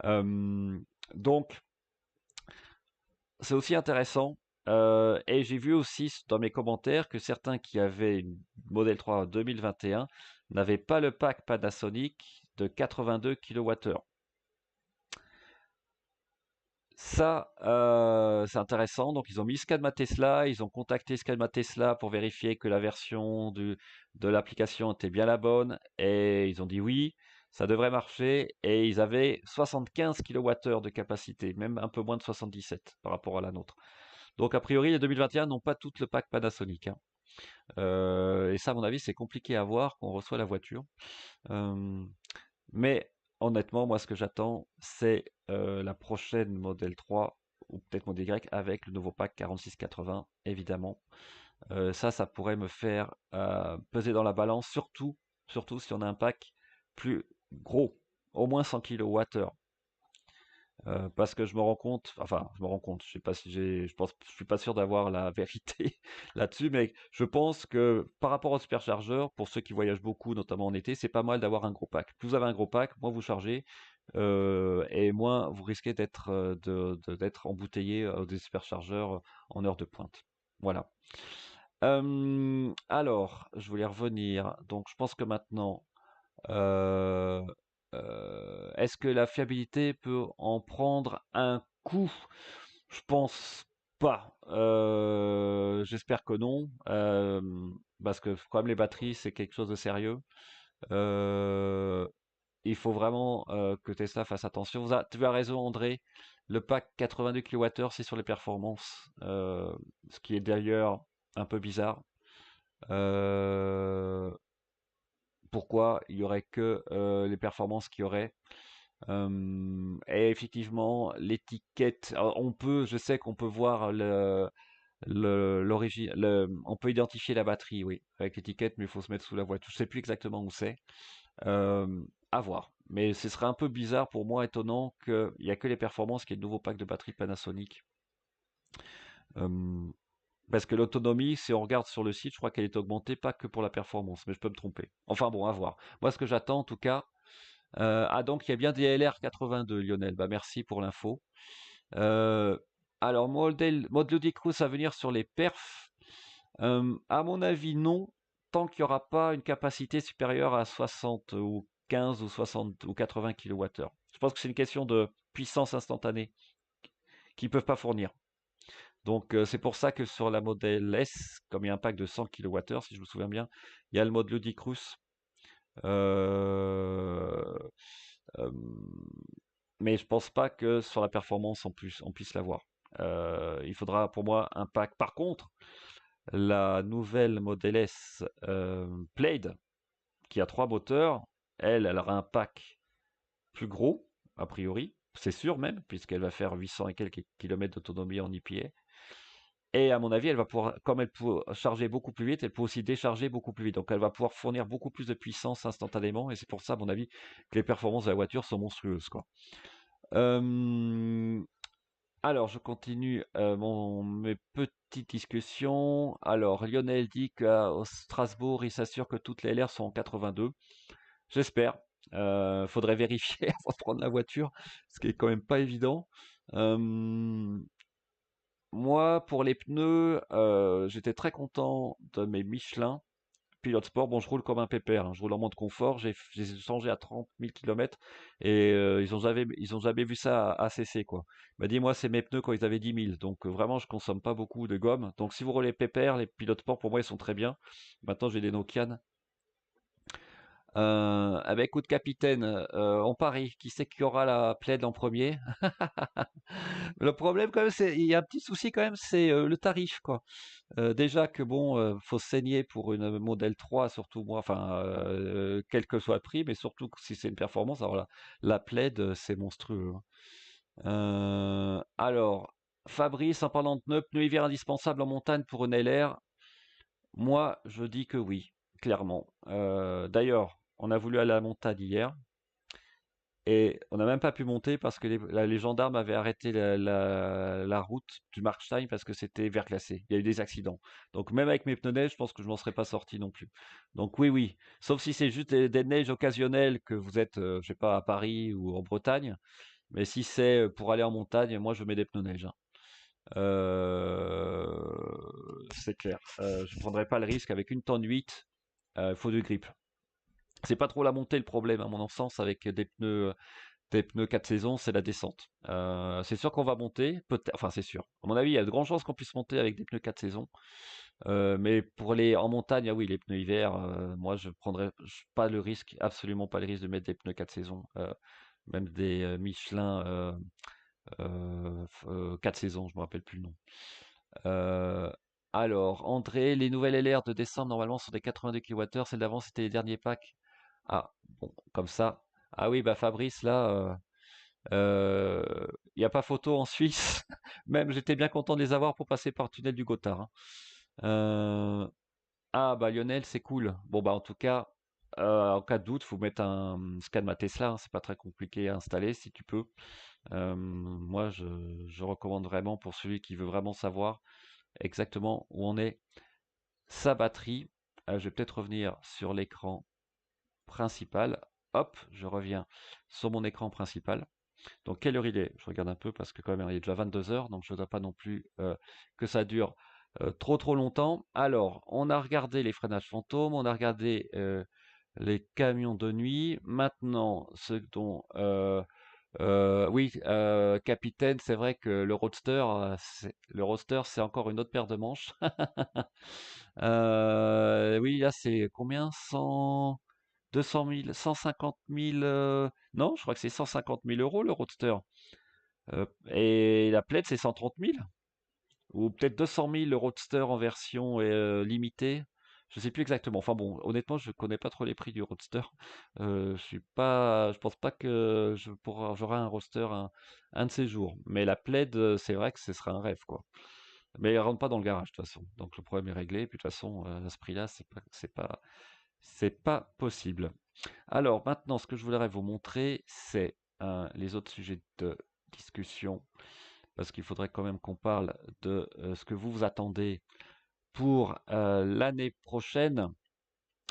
Euh, donc, c'est aussi intéressant. Et j'ai vu aussi dans mes commentaires que certains qui avaient une Model 3 2021 n'avaient pas le pack Panasonic de 82 kWh. Ça, c'est intéressant. Donc, ils ont mis Scanma Tesla, ils ont contacté Scanma Tesla pour vérifier que la version de l'application était bien la bonne, et ils ont dit oui, ça devrait marcher, et ils avaient 75 kWh de capacité, même un peu moins de 77 par rapport à la nôtre. Donc, a priori, les 2021 n'ont pas tout le pack Panasonic. Hein. Et ça, à mon avis, c'est compliqué à voir quand on reçoit la voiture. Euh, mais honnêtement, moi, ce que j'attends, c'est la prochaine Model 3 ou peut-être Model Y avec le nouveau pack 4680, évidemment. Ça pourrait me faire peser dans la balance, surtout si on a un pack plus gros, au moins 100 kWh. Parce que je me rends compte, je sais pas si je suis pas sûr d'avoir la vérité là-dessus, mais je pense que par rapport au superchargeur, pour ceux qui voyagent beaucoup, notamment en été, c'est pas mal d'avoir un gros pack. Plus vous avez un gros pack, moins vous chargez, et moins vous risquez d'être embouteillé des superchargeurs en heure de pointe. Voilà. Alors, je voulais revenir. Donc, je pense que maintenant, euh, est-ce que la fiabilité peut en prendre un coup? Je pense pas. J'espère que non, parce que quand même les batteries c'est quelque chose de sérieux. Euh, il faut vraiment que Tesla fasse attention. Tu as raison, André. Le pack 82 kWh, c'est sur les performances, ce qui est d'ailleurs un peu bizarre. Euh, Pourquoi il y aurait que les performances qui auraient et effectivement, l'étiquette, alors, je sais qu'on peut voir l'origine, on peut identifier la batterie, oui, avec l'étiquette, mais il faut se mettre sous la voiture. Je sais plus exactement où c'est. À voir. Mais ce serait un peu bizarre pour moi, étonnant qu'il n'y a que les performances qui est le nouveau pack de batterie Panasonic. Euh, Parce que l'autonomie, si on regarde sur le site, je crois qu'elle est augmentée pas que pour la performance, mais je peux me tromper. Enfin bon, à voir. Moi, ce que j'attends en tout cas, donc il y a bien des LR82, Lionel. Bah merci pour l'info. Euh, alors, mode Ludicrous à venir sur les perfs. À mon avis, non, tant qu'il n'y aura pas une capacité supérieure à 60 ou 15 ou 60 ou 80 kWh. Je pense que c'est une question de puissance instantanée qu'ils ne peuvent pas fournir. Donc, c'est pour ça que sur la modèle S, comme il y a un pack de 100 kWh, si je me souviens bien, il y a le mode Ludicrous. Euh, euh, mais je pense pas que sur la performance on puisse l'avoir. Il faudra pour moi un pack. Par contre, la nouvelle Model S Plaid, qui a 3 moteurs, elle aura un pack plus gros, a priori, c'est sûr même, puisqu'elle va faire 800 et quelques kilomètres d'autonomie en IPA. Et à mon avis, elle va pouvoir, comme elle peut charger beaucoup plus vite, elle peut aussi décharger beaucoup plus vite. Donc elle va pouvoir fournir beaucoup plus de puissance instantanément. Et c'est pour ça, à mon avis, que les performances de la voiture sont monstrueuses, quoi. Euh, alors, je continue mes petites discussions. Alors, Lionel dit qu'à Strasbourg, il s'assure que toutes les LR sont en 82. J'espère. Faudrait vérifier avant de prendre la voiture, ce qui est quand même pas évident. Euh, Moi, pour les pneus, j'étais très content de mes Michelin Pilot Sport. Bon, je roule comme un pépère, hein. Je roule en mode confort. Je les ai changés à 30 000 km et ils ont jamais vu ça à CC, quoi. Il m'a dit, moi, c'est mes pneus quand ils avaient 10 000. Donc, vraiment, je consomme pas beaucoup de gomme. Donc, si vous roulez pépère, les Pilot Sport, pour moi, ils sont très bien. Maintenant, j'ai des Nokian. Ah bah, écoute, capitaine, on parie. Qui c'est qui aura la plaide en premier? Le problème quand même, c'est il y a un petit souci quand même, c'est le tarif, quoi. Déjà que bon, faut se saigner pour une modèle 3, surtout moi, enfin, quel que soit le prix, mais surtout que si c'est une performance, alors là, la plaid, c'est monstrueux, hein. Alors, Fabrice, en parlant de pneus hiver indispensables en montagne pour une LR, moi, je dis que oui, clairement. D'ailleurs, on a voulu aller à la montagne hier. Et on n'a même pas pu monter parce que les gendarmes avaient arrêté la route du Markstein parce que c'était verglacé. Il y a eu des accidents. Donc même avec mes pneus neige, je pense que je m'en serais pas sorti non plus. Donc oui, oui. Sauf si c'est juste des neiges occasionnelles que vous êtes, je sais pas, à Paris ou en Bretagne. Mais si c'est pour aller en montagne, moi je mets des pneus neige, hein. Euh, c'est clair. Je prendrais pas le risque avec une tonne 8. Il faut du grip. C'est pas trop la montée le problème à mon sens avec des pneus 4 saisons, c'est la descente. C'est sûr qu'on va monter, peut-être, enfin c'est sûr. À mon avis, il y a de grandes chances qu'on puisse monter avec des pneus 4 saisons. Mais pour les en montagne, ah oui, les pneus hiver, moi je prendrais pas le risque, absolument pas le risque de mettre des pneus 4 saisons, même des Michelin 4 saisons, je me rappelle plus le nom. Euh, alors, André, les nouvelles LR de décembre normalement sont des 82 kWh, celles d'avant c'était les derniers packs. Ah, bon, comme ça. Ah oui, bah Fabrice, là, il n'y a pas photo en Suisse. Même j'étais bien content de les avoir pour passer par le tunnel du Gothard, hein. Euh, Ah bah Lionel, c'est cool. Bon bah en tout cas, en cas de doute, faut mettre un scan ma Tesla, hein. C'est pas très compliqué à installer si tu peux. Moi, je recommande vraiment pour celui qui veut vraiment savoir exactement où en est sa batterie. Je vais peut-être revenir sur l'écran principal. Hop, je reviens sur mon écran principal. Donc quelle heure il est? Je regarde un peu parce que quand même il est déjà 22 heures, donc je ne dois pas non plus que ça dure trop longtemps. Alors, on a regardé les freinages fantômes, on a regardé les camions de nuit. Maintenant, ce dont oui, capitaine, c'est vrai que le Roadster, c'est encore une autre paire de manches. Oui, là, c'est combien? 100, 200 000, 150 000, non, je crois que c'est 150 000 euros le Roadster. Et la plaide, c'est 130 000. Ou peut-être 200 000 le Roadster en version limitée. Je sais plus exactement. Enfin bon, honnêtement, je connais pas trop les prix du Roadster. Je pense pas que j'aurai un Roadster un de ces jours. Mais la plaide, c'est vrai que ce sera un rêve, quoi. Mais elle rentre pas dans le garage, de toute façon. Donc le problème est réglé. Et puis de toute façon, à ce prix-là, c'est pas possible. Alors maintenant, ce que je voudrais vous montrer, c'est les autres sujets de discussion, parce qu'il faudrait quand même qu'on parle de ce que vous vous attendez pour l'année prochaine.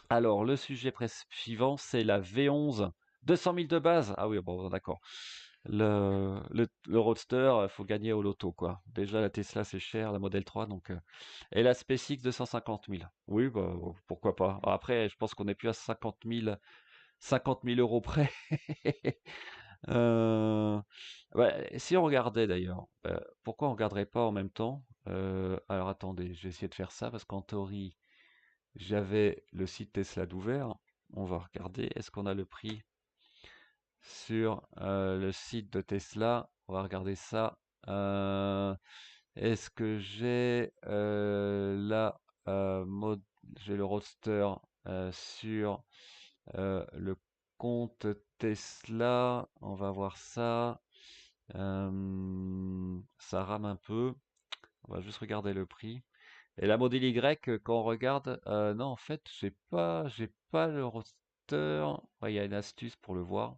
Alors, le sujet suivant, c'est la V11. 200 000 de base. Ah oui, bon, d'accord. Le Roadster, il faut gagner au loto, quoi. Déjà, la Tesla, c'est cher, la Model 3, donc... Et la SpaceX, 250 000. Oui, bah, pourquoi pas. Après, je pense qu'on n'est plus à 50 000 euros près. Euh, ouais, si on regardait d'ailleurs, pourquoi on regarderait pas en même temps? Alors attendez, je vais essayer de faire ça parce qu'en théorie, j'avais le site Tesla d'ouvert. On va regarder, est-ce qu'on a le prix sur le site de Tesla? On va regarder ça. Est-ce que j'ai j'ai le roadster sur le compte Tesla? On va voir ça. Ça rame un peu. On va juste regarder le prix. Et la modèle Y, quand on regarde, non, en fait, j'ai pas le roster. Ouais, il y a une astuce pour le voir.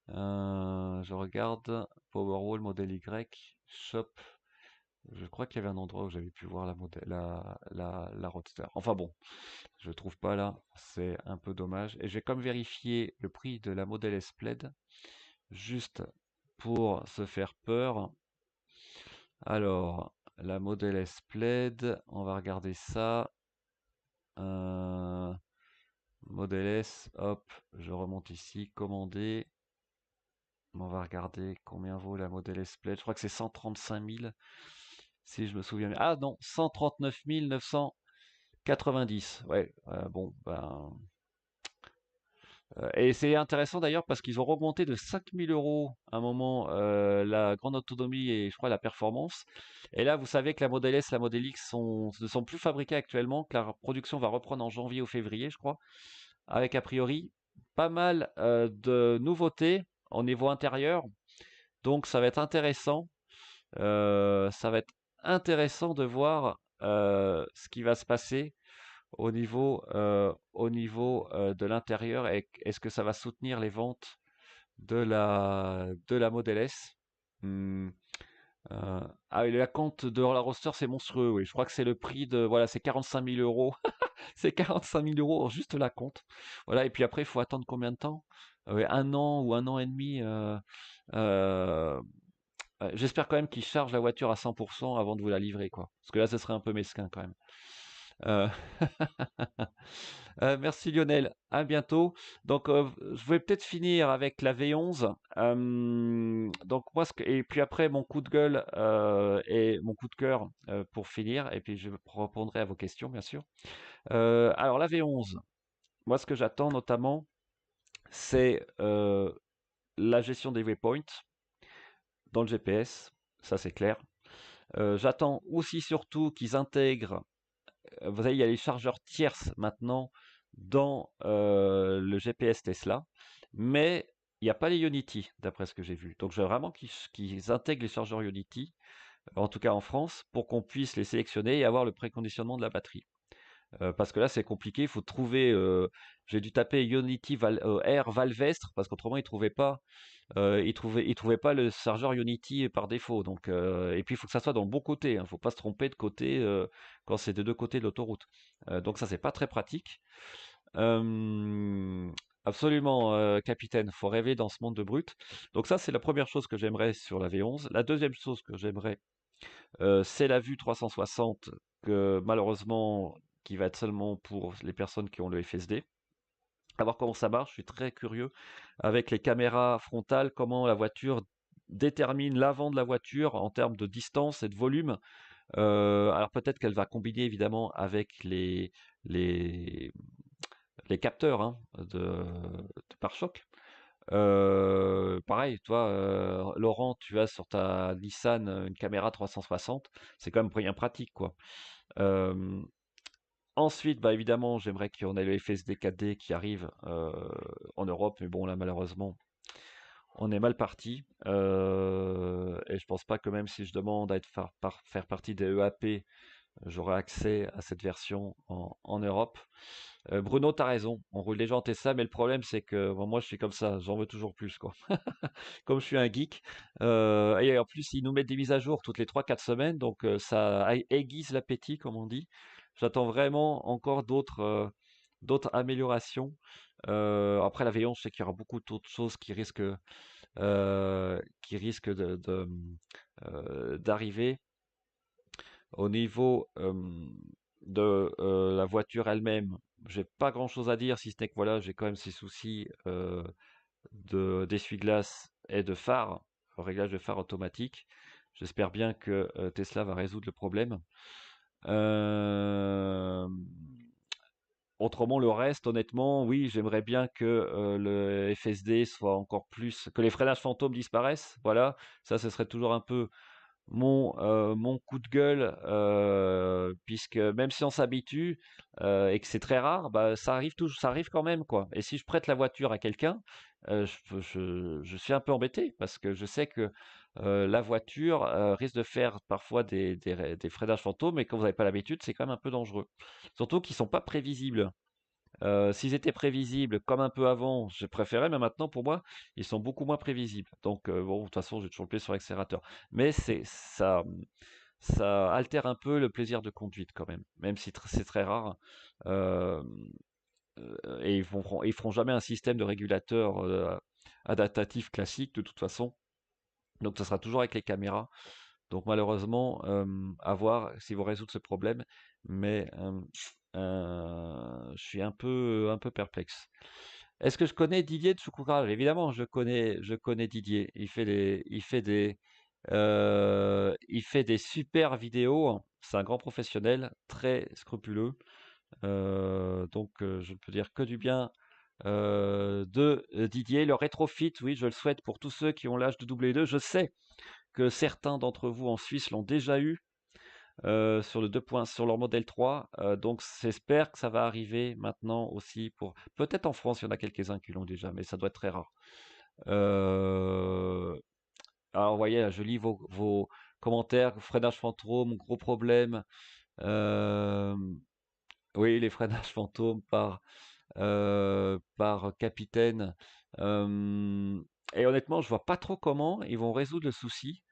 Je regarde Powerwall modèle Y, Shop. Je crois qu'il y avait un endroit où j'avais pu voir la Roadster. Enfin bon, je le trouve pas là. C'est un peu dommage. Et j'ai comme vérifié le prix de la modèle S Plaid, juste pour se faire peur. Alors, la Model S Plaid, on va regarder ça. Euh, Model S, hop, je remonte ici, commander. On va regarder combien vaut la Model S Plaid. Je crois que c'est 135 000, si je me souviens bien. Ah non, 139 990. Ouais, bon, ben, Et c'est intéressant d'ailleurs parce qu'ils ont augmenté de 5 000 € à un moment la grande autonomie et je crois la performance. Et là, vous savez que la Model S, la Model X ne sont plus fabriquées actuellement, que la production va reprendre en janvier ou février, je crois, avec a priori pas mal de nouveautés au niveau intérieur. Donc ça va être intéressant. Ça va être intéressant de voir ce qui va se passer au niveau de l'intérieur. Est-ce que ça va soutenir les ventes de la Model S? Hmm, ah, et la compte de la roster, c'est monstrueux, oui. Je crois que c'est le prix de, voilà, c'est 45 000 €. C'est 45 000 € juste la compte. Voilà, et puis après, il faut attendre combien de temps? Ouais, un an ou un an et demi. Euh, J'espère quand même qu'ils chargent la voiture à 100% avant de vous la livrer, quoi. Parce que là, ce serait un peu mesquin quand même. Euh, merci Lionel, à bientôt. Donc, je vais peut-être finir avec la V11. Donc moi, et puis après mon coup de gueule et mon coup de cœur pour finir, et puis je répondrai à vos questions, bien sûr. Alors la V11, moi ce que j'attends notamment, c'est la gestion des waypoints dans le GPS, ça c'est clair. J'attends aussi surtout qu'ils intègrent, vous savez, il y a les chargeurs tierces maintenant dans le GPS Tesla, mais il n'y a pas les Ionity, d'après ce que j'ai vu. Donc je veux vraiment qu'ils intègrent les chargeurs Ionity, en tout cas en France, pour qu'on puisse les sélectionner et avoir le préconditionnement de la batterie. Parce que là, c'est compliqué, il faut trouver. J'ai dû taper Ionity Air Valvestre, parce qu'autrement, ils trouvaient pas le chargeur Unity par défaut. Donc, et puis il faut que ça soit dans le bon côté. Hein, faut pas se tromper de côté quand c'est des deux côtés de l'autoroute. Donc ça c'est pas très pratique. Euh, Absolument, capitaine. Faut rêver dans ce monde de brut. Donc ça c'est la première chose que j'aimerais sur la V11. La deuxième chose que j'aimerais, c'est la vue 360 que malheureusement qui va être seulement pour les personnes qui ont le FSD. À voir comment ça marche, je suis très curieux avec les caméras frontales, comment la voiture détermine l'avant de la voiture en termes de distance et de volume. Alors peut-être qu'elle va combiner évidemment avec les, les capteurs hein, de pare-choc. Pareil, toi, Laurent, tu as sur ta Nissan une caméra 360, c'est quand même bien pratique, quoi. Euh, Ensuite, bah évidemment, j'aimerais qu'on ait le FSD 4D qui arrive en Europe, mais bon, là, malheureusement, on est mal parti. Et je pense pas que même si je demande à faire partie des EAP, j'aurai accès à cette version en Europe. Bruno, t'as raison, on roule déjà en Tesla, mais le problème, c'est que bon, moi, je suis comme ça, j'en veux toujours plus, quoi. Comme je suis un geek. Et en plus, ils nous mettent des mises à jour toutes les 3 4 semaines, donc ça aiguise l'appétit, comme on dit. J'attends vraiment encore d'autres améliorations. Après la V11, je sais qu'il y aura beaucoup d'autres choses qui risquent d'arriver. Au niveau de la voiture elle-même, j'ai pas grand-chose à dire, si ce n'est que voilà, j'ai quand même ces soucis d'essuie-glace et de phare, réglage de phare automatique. J'espère bien que Tesla va résoudre le problème. Euh, Autrement, le reste, honnêtement, oui, j'aimerais bien que le FSD soit encore plus, que les freinages fantômes disparaissent. Voilà, ça, ce serait toujours un peu mon coup de gueule, puisque même si on s'habitue et que c'est très rare, bah, ça arrive quand même, quoi. Et si je prête la voiture à quelqu'un, je suis un peu embêté parce que je sais que la voiture risque de faire parfois des freinages fantômes, et quand vous n'avez pas l'habitude, c'est quand même un peu dangereux. Surtout qu'ils sont pas prévisibles. S'ils étaient prévisibles comme un peu avant, je préférais, mais maintenant pour moi, ils sont beaucoup moins prévisibles. Donc bon, de toute façon, j'ai toujours le pied sur l'accélérateur. Mais ça altère un peu le plaisir de conduite quand même si c'est très rare. Euh, et ils feront jamais un système de régulateur adaptatif classique de toute façon. Donc ça sera toujours avec les caméras. Donc malheureusement, à voir s'ils vont résoudre ce problème. Mais je suis un peu perplexe. Est-ce que je connais Didier de Choucourage? Évidemment, je connais Didier. Il fait des super vidéos. C'est un grand professionnel, très scrupuleux. Donc, je ne peux dire que du bien de Didier. Le rétrofit, oui, je le souhaite pour tous ceux qui ont l'âge de doubler 2. Je sais que certains d'entre vous en Suisse l'ont déjà eu sur le 2 points, sur leur modèle 3. Donc j'espère que ça va arriver maintenant aussi pour... Peut-être en France, il y en a quelques-uns qui l'ont déjà, mais ça doit être très rare. Euh, Alors, vous voyez, là, je lis vos commentaires. Freinage fantôme, gros problème. Euh, oui, les freinages fantômes par capitaine. Euh, et honnêtement, je vois pas trop comment ils vont résoudre le souci.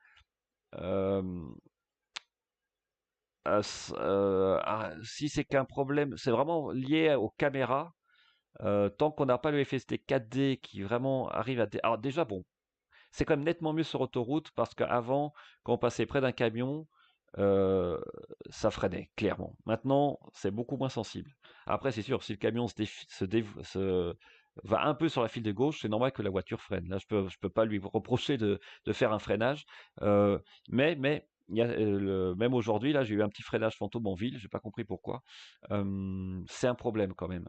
Euh, Si c'est qu'un problème, c'est vraiment lié aux caméras. Tant qu'on n'a pas le FSD 4D qui vraiment arrive à... Alors déjà, bon, c'est quand même nettement mieux sur autoroute parce qu'avant, quand on passait près d'un camion, euh, ça freinait, clairement. Maintenant, c'est beaucoup moins sensible. Après, c'est sûr, si le camion va un peu sur la file de gauche, c'est normal que la voiture freine. Là, je peux pas lui reprocher de faire un freinage. Euh, mais même aujourd'hui, là, j'ai eu un petit freinage fantôme en ville, j'ai pas compris pourquoi. C'est un problème quand même.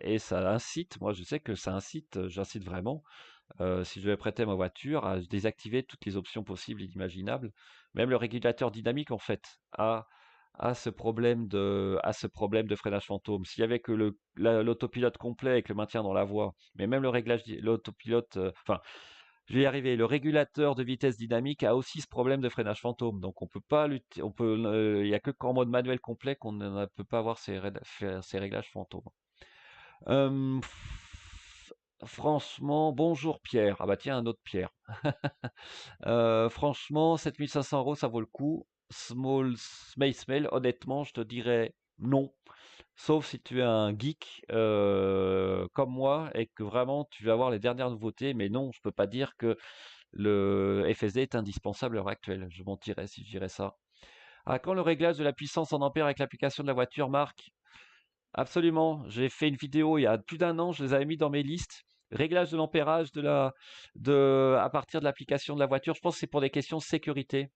Et ça incite, moi je sais que ça incite, j'incite vraiment si je devais prêter ma voiture, à désactiver toutes les options possibles et imaginables. Même le régulateur dynamique, en fait, a ce problème de freinage fantôme. S'il y avait que l'autopilote complet avec le maintien dans la voie, mais même le réglage, l'autopilote, enfin, je vais y arriver. Le régulateur de vitesse dynamique a aussi ce problème de freinage fantôme. Donc on peut pas lutter, il y a que qu'en mode manuel complet qu'on ne peut pas avoir ces réglages fantômes. Euh, Franchement, bonjour Pierre. Ah bah tiens, un autre Pierre. Franchement, 7 500 €, ça vaut le coup. Smell, honnêtement, je te dirais non. Sauf si tu es un geek comme moi et que vraiment tu vas avoir les dernières nouveautés. Mais non, je peux pas dire que le FSD est indispensable à l'heure actuelle. Je mentirais si je dirais ça. Ah, quand le réglage de la puissance en ampères avec l'application de la voiture, Marc? Absolument. J'ai fait une vidéo il y a plus d'un an, je les avais mis dans mes listes. Réglage de l'ampérage à partir de l'application de la voiture. Je pense que c'est pour des questions de sécurité.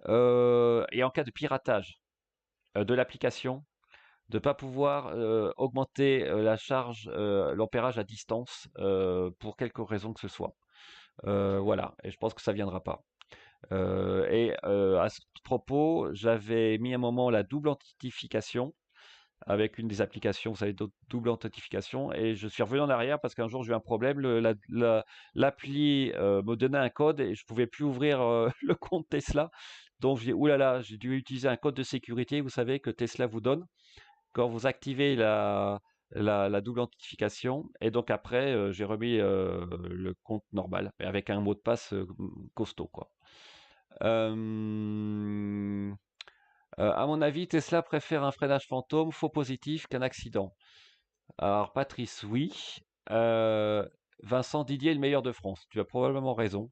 Et en cas de piratage de l'application, de ne pas pouvoir augmenter la charge, l'ampérage à distance pour quelque raison que ce soit. Voilà. Et je pense que ça viendra pas. À ce propos, j'avais mis un moment la double authentification avec une des applications, vous savez, double authentification. Et je suis revenu en arrière parce qu'un jour j'ai eu un problème. L'appli me donnait un code et je pouvais plus ouvrir le compte Tesla. Donc j'ai oulala, j'ai dû utiliser un code de sécurité, vous savez, que Tesla vous donne quand vous activez la double authentification. Et donc après, j'ai remis le compte normal, mais avec un mot de passe costaud, quoi. Euh, à mon avis, Tesla préfère un freinage fantôme faux positif qu'un accident. Alors, Patrice, oui. Euh, Vincent Didier est le meilleur de France. Tu as probablement raison.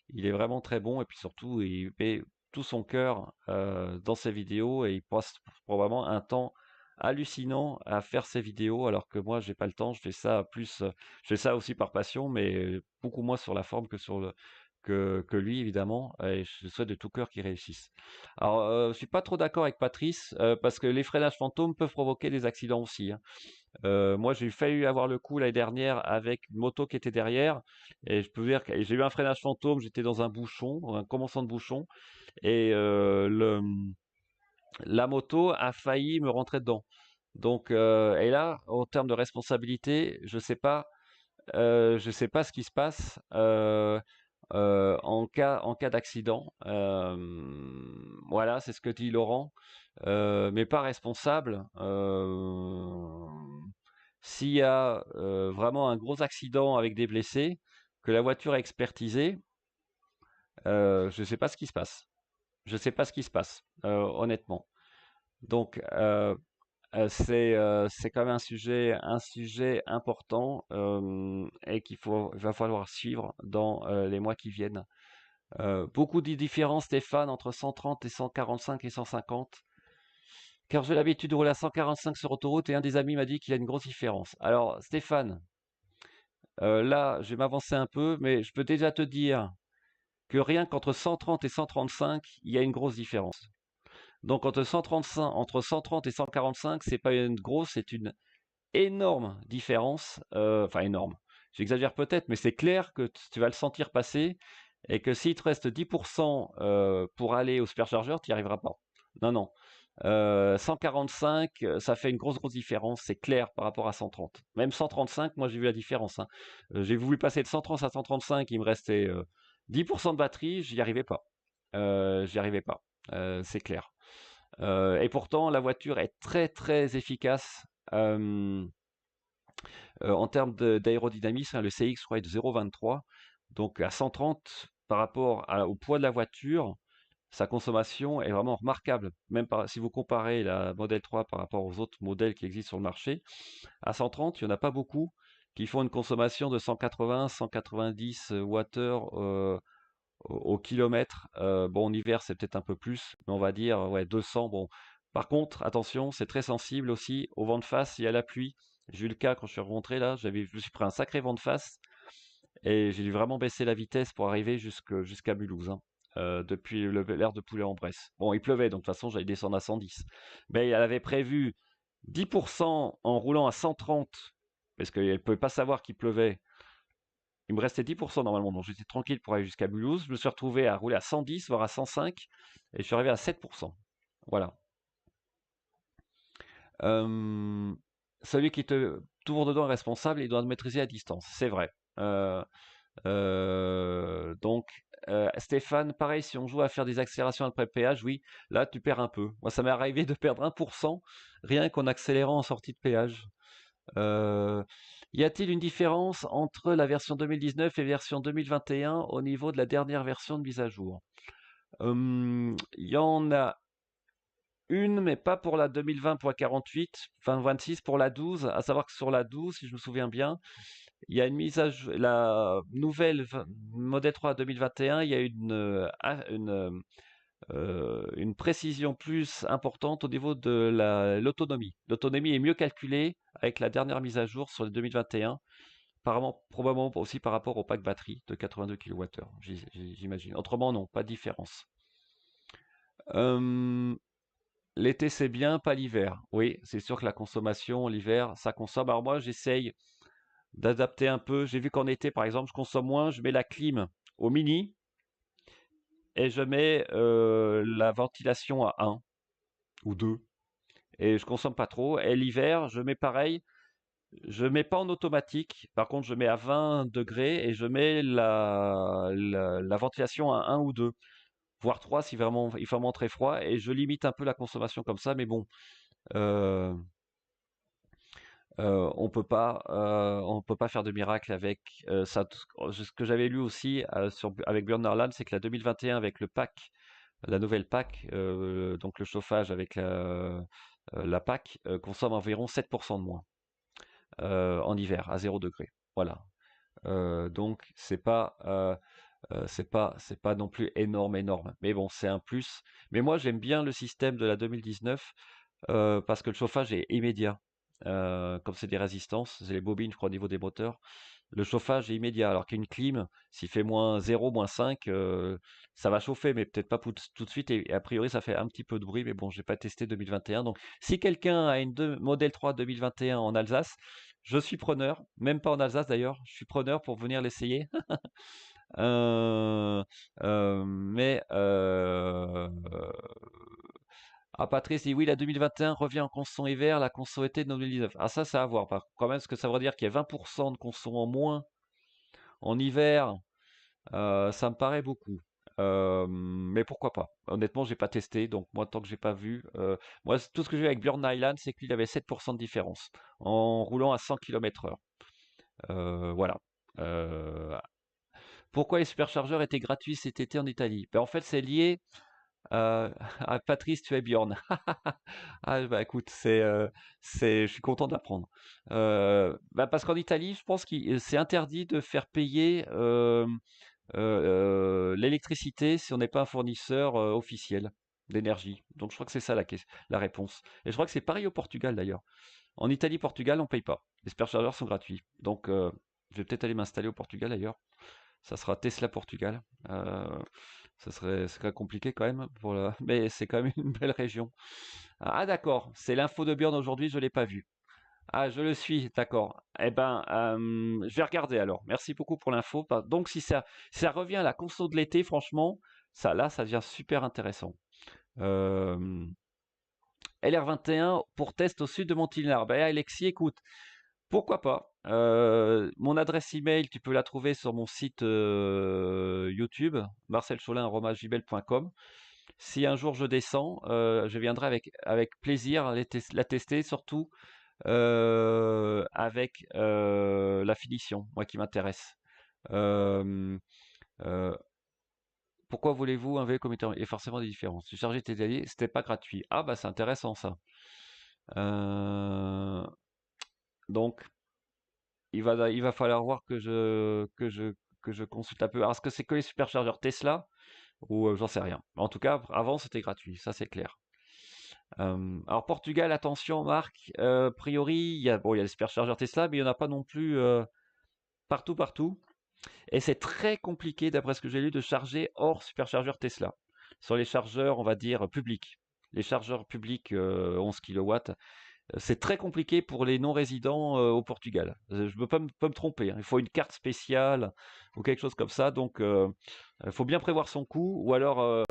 Il est vraiment très bon et puis surtout, il met tout son cœur dans ses vidéos et il passe probablement un temps hallucinant à faire ses vidéos alors que moi, j'ai pas le temps. Je fais ça aussi par passion, mais beaucoup moins sur la forme que lui, évidemment. Et je souhaite de tout cœur qu'il réussisse. Alors, je suis pas trop d'accord avec Patrice parce que les freinages fantômes peuvent provoquer des accidents aussi, hein. Moi, j'ai failli avoir le coup l'année dernière avec une moto qui était derrière, et je peux dire que j'ai eu un freinage fantôme. J'étais dans un bouchon, un commençant de bouchon, et la moto a failli me rentrer dedans. Donc, et là, en termes de responsabilité, je sais pas ce qui se passe en cas d'accident. Voilà, c'est ce que dit Laurent. Mais pas responsable. S'il y a vraiment un gros accident avec des blessés, que la voiture est expertisée, je ne sais pas ce qui se passe. Je ne sais pas ce qui se passe, honnêtement. Donc, c'est quand même un sujet important et va falloir suivre dans les mois qui viennent. Beaucoup de différences, Stéphane, entre 130 et 145 et 150. Car j'ai l'habitude de rouler à 145 sur autoroute et un des amis m'a dit qu'il y a une grosse différence. Alors, Stéphane, là, je vais m'avancer un peu, mais je peux déjà te dire que rien qu'entre 130 et 135, il y a une grosse différence. Donc entre 130 et 145, c'est pas une grosse, c'est une énorme différence, enfin énorme, j'exagère peut-être, mais c'est clair que tu vas le sentir passer et que s'il te reste 10% pour aller au superchargeur, tu n'y arriveras pas. Non, non. 145, ça fait une grosse différence, c'est clair par rapport à 130. Même 135, moi j'ai vu la différence, hein. J'ai voulu passer de 130 à 135, il me restait 10% de batterie, j'y arrivais pas. J'y arrivais pas, c'est clair. Et pourtant, la voiture est très efficace en termes d'aérodynamisme, hein. Le CX, je crois, est de 0,23. Donc à 130, par rapport au poids de la voiture, sa consommation est vraiment remarquable. Même si vous comparez la Model 3 par rapport aux autres modèles qui existent sur le marché, à 130, il n'y en a pas beaucoup qui font une consommation de 180-190 Wh au kilomètre. Bon, en hiver, c'est peut-être un peu plus, mais on va dire ouais, 200. Bon. Par contre, attention, c'est très sensible aussi au vent de face et à la pluie. J'ai eu le cas quand je suis rentré là, je me suis pris un sacré vent de face et j'ai dû vraiment baisser la vitesse pour arriver jusqu'à Mulhouse, hein, depuis l'aire de Poulet en Bresse. Bon, il pleuvait, donc de toute façon, j'allais descendre à 110. Mais elle avait prévu 10% en roulant à 130, parce qu'elle ne pouvait pas savoir qu'il pleuvait. Il me restait 10% normalement, donc j'étais tranquille pour aller jusqu'à Mulhouse. Je me suis retrouvé à rouler à 110, voire à 105, et je suis arrivé à 7%. Voilà. Euh, Celui qui te tourne dedans est responsable, il doit te maîtriser à distance, c'est vrai. Euh, donc, Stéphane, pareil, si on joue à faire des accélérations après péage, oui, là tu perds un peu. Moi, ça m'est arrivé de perdre 1% rien qu'en accélérant en sortie de péage. Euh, Y a-t-il une différence entre la version 2019 et version 2021 au niveau de la dernière version de mise à jour? Il y en a une, mais pas pour la 2020.48, enfin 26 pour la 12, à savoir que sur la 12, si je me souviens bien, il y a une mise à jour, la nouvelle Model 3 2021, il y a une précision plus importante au niveau de l'autonomie. L'autonomie est mieux calculée avec la dernière mise à jour sur le 2021, apparemment, probablement aussi par rapport au pack batterie de 82 kWh, j'imagine. Autrement, non, pas de différence. Euh, L'été, c'est bien, pas l'hiver. Oui, c'est sûr que la consommation, l'hiver, ça consomme. Alors moi, j'essaye d'adapter un peu. J'ai vu qu'en été, par exemple, je consomme moins, je mets la clim au mini et je mets la ventilation à 1 ou 2 et je consomme pas trop. Et l'hiver, je mets pareil, je mets pas en automatique. Par contre, je mets à 20 degrés et je mets la ventilation à 1 ou 2, voire 3 si vraiment il fait vraiment très froid. Et je limite un peu la consommation comme ça. Mais bon, euh, on peut pas faire de miracle avec ça. Ce que j'avais lu aussi avec Björn Narland, c'est que la 2021 avec le pack, la nouvelle pack, donc le chauffage avec la pack, consomme environ 7% de moins en hiver à 0 degré. Voilà. Donc c'est pas non plus énorme. Mais bon, c'est un plus. Mais moi j'aime bien le système de la 2019 parce que le chauffage est immédiat. Comme c'est des résistances, c'est les bobines, je crois, au niveau des moteurs. Le chauffage est immédiat, alors qu'une clim, s'il fait moins 0, moins 5, ça va chauffer, mais peut-être pas tout de suite. Et a priori, ça fait un petit peu de bruit, mais bon, j'ai pas testé 2021. Donc, si quelqu'un a une Model 3 2021 en Alsace, je suis preneur, même pas en Alsace d'ailleurs, je suis preneur pour venir l'essayer. Euh, mais Patrice dit oui, la 2021 revient en conso hiver, la conso été de 2019. Ah, ça, c'est à voir. Quand même, ce que ça veut dire qu'il y a 20% de conso en moins en hiver, ça me paraît beaucoup. Mais pourquoi pas? Honnêtement, j'ai pas testé, donc moi, tant que j'ai pas vu, moi, tout ce que j'ai vu avec Björn Island, c'est qu'il avait 7% de différence en roulant à 100 km/h. Voilà. Euh, Pourquoi les superchargeurs étaient gratuits cet été en Italie? Ben, en fait, c'est lié à Patrice, tu es Bjorn. Ah, bah écoute, je suis content d'apprendre. Bah, parce qu'en Italie, je pense que c'est interdit de faire payer l'électricité si on n'est pas un fournisseur officiel d'énergie. Donc je crois que c'est ça la réponse. Et je crois que c'est pareil au Portugal d'ailleurs. En Italie, Portugal, on paye pas. Les superchargeurs sont gratuits. Donc je vais peut-être aller m'installer au Portugal d'ailleurs. Ça sera Tesla Portugal. Ce serait compliqué quand même mais c'est quand même une belle région. Ah d'accord, c'est l'info de Björn aujourd'hui, je l'ai pas vu. Ah, je le suis, d'accord. Eh ben, je vais regarder alors. Merci beaucoup pour l'info. Donc, si ça revient à la conso de l'été, franchement, ça devient super intéressant. Euh, LR21 pour test au sud de Montélimar. Ben, Alexis, écoute, pourquoi pas? Mon adresse email, tu peux la trouver sur mon site YouTube, marcelcholin@gmail.com. Si un jour je descends, je viendrai avec plaisir la tester, surtout avec la finition, moi qui m'intéresse. Euh, euh, Pourquoi voulez-vous un vélo communautaire? Il y a forcément des différences. J'ai chargé tes alliés, c'était pas gratuit. Ah bah c'est intéressant ça. Euh, donc il va falloir voir que je consulte un peu. Alors, est-ce que c'est que les superchargeurs Tesla ou j'en sais rien. En tout cas, avant c'était gratuit, ça c'est clair. Alors Portugal, attention Marc, a priori il y a les superchargeurs Tesla, mais il n'y en a pas non plus partout. Et c'est très compliqué, d'après ce que j'ai lu, de charger hors superchargeur Tesla. Sur les chargeurs, on va dire, publics. Les chargeurs publics 11 kW, c'est très compliqué pour les non-résidents au Portugal. Je ne peux pas me tromper, hein. Il faut une carte spéciale ou quelque chose comme ça. Donc, il faut bien prévoir son coût. Ou alors,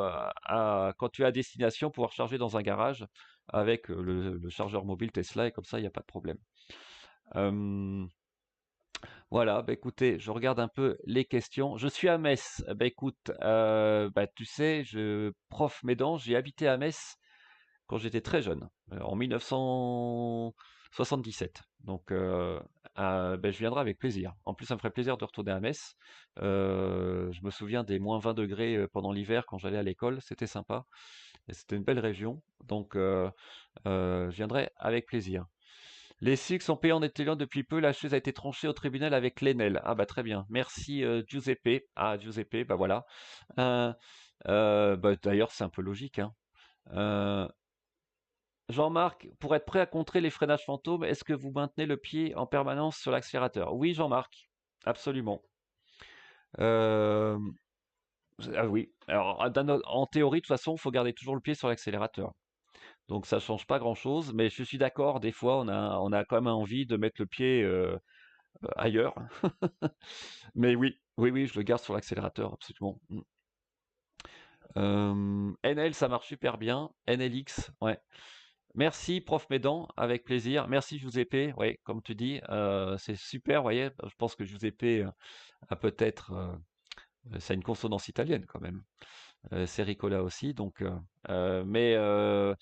quand tu es à destination, pouvoir charger dans un garage avec le chargeur mobile Tesla. Et comme ça, il n'y a pas de problème. Euh, voilà, bah écoutez, je regarde un peu les questions. Je suis à Metz. Bah écoute, bah, tu sais, prof Médan, j'ai habité à Metz quand j'étais très jeune, en 1977. Donc, ben, je viendrai avec plaisir. En plus, ça me ferait plaisir de retourner à Metz. Je me souviens des moins 20 degrés pendant l'hiver quand j'allais à l'école. C'était sympa. Et c'était une belle région. Donc, je viendrai avec plaisir. Les SIG sont payés en Italie depuis peu. La chose a été tranchée au tribunal avec l'Enel. Ah bah très bien. Merci Giuseppe. Ah Giuseppe, bah voilà. Euh, bah, d'ailleurs, c'est un peu logique, hein. Euh, Jean-Marc, pour être prêt à contrer les freinages fantômes, est-ce que vous maintenez le pied en permanence sur l'accélérateur? Oui, Jean-Marc, absolument. Euh, ah oui. Alors, en théorie, de toute façon, il faut garder toujours le pied sur l'accélérateur. Donc, ça change pas grand-chose, mais je suis d'accord. Des fois, on a quand même envie de mettre le pied ailleurs. Mais oui, oui, oui, je le garde sur l'accélérateur, absolument. NL, ça marche super bien. NLX, ouais. Merci, prof Médan, avec plaisir. Merci, Giuseppe. Oui, comme tu dis, c'est super, vous voyez. Je pense que Giuseppe a peut-être, ça a une consonance italienne quand même. C'est Ricola aussi, donc. Mais euh,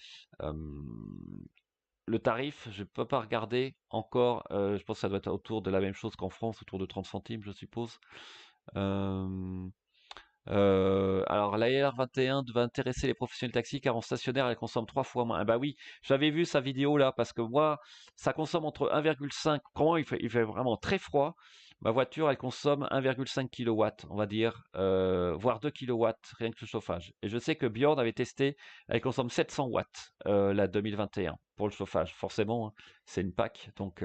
le tarif, je ne peux pas regarder encore. Je pense que ça doit être autour de la même chose qu'en France, autour de 30 centimes, je suppose. Euh, alors la IR21 va intéresser les professionnels taxi car en stationnaire elle consomme 3 fois moins. Ah bah oui, j'avais vu sa vidéo là parce que moi ça consomme entre 1,5. Quand il fait vraiment très froid, ma voiture elle consomme 1,5 kW, on va dire, voire 2 kW rien que le chauffage. Et je sais que Bjorn avait testé, elle consomme 700 watts la 2021 pour le chauffage. Forcément, hein, c'est une PAC donc.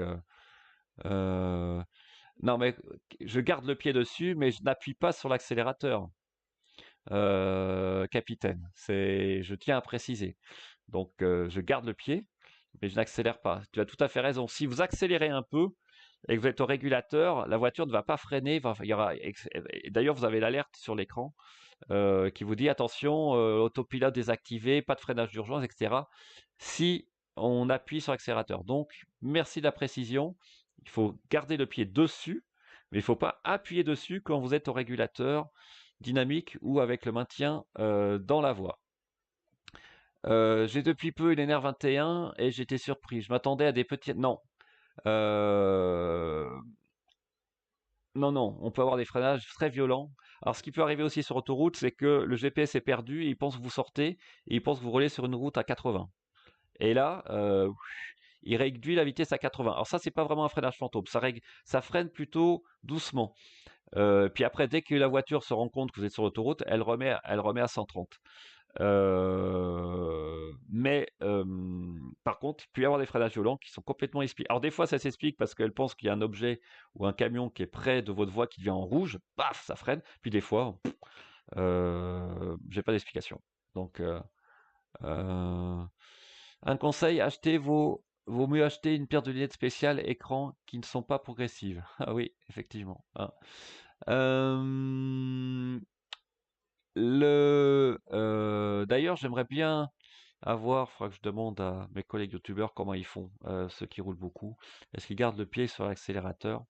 Euh, non mais je garde le pied dessus, mais je n'appuie pas sur l'accélérateur capitaine. Je tiens à préciser. Donc, je garde le pied, mais je n'accélère pas. Tu as tout à fait raison. Si vous accélérez un peu et que vous êtes au régulateur, la voiture ne va pas freiner. Et d'ailleurs, vous avez l'alerte sur l'écran qui vous dit attention, autopilote désactivé, pas de freinage d'urgence, etc. Si on appuie sur l'accélérateur. Donc, merci de la précision. Il faut garder le pied dessus, mais il ne faut pas appuyer dessus quand vous êtes au régulateur dynamique ou avec le maintien dans la voie. J'ai depuis peu une NR21 et j'étais surpris. Je m'attendais à des petits. Non. Euh, Non, non, on peut avoir des freinages très violents. Alors, ce qui peut arriver aussi sur autoroute, c'est que le GPS est perdu, et il pense que vous sortez, et il pense que vous roulez sur une route à 80. Et là, il réduit la vitesse à 80. Alors ça, c'est pas vraiment un freinage fantôme. Ça freine plutôt doucement. Puis après, dès que la voiture se rend compte que vous êtes sur l'autoroute, elle remet à 130. Mais par contre, il peut y avoir des freinages violents qui sont complètement expliqués. Alors des fois, ça s'explique parce qu'elle pense qu'il y a un objet ou un camion qui est près de votre voie qui devient en rouge, paf, ça freine. Puis des fois, j'ai pas d'explication. Donc, euh, un conseil, achetez vos vaut mieux acheter une paire de lunettes spéciales écran qui ne sont pas progressives. Ah oui, effectivement, hein. Euh, D'ailleurs, j'aimerais bien avoir, il faudra que je demande à mes collègues youtubeurs comment ils font, ceux qui roulent beaucoup. Est-ce qu'ils gardent le pied sur l'accélérateur,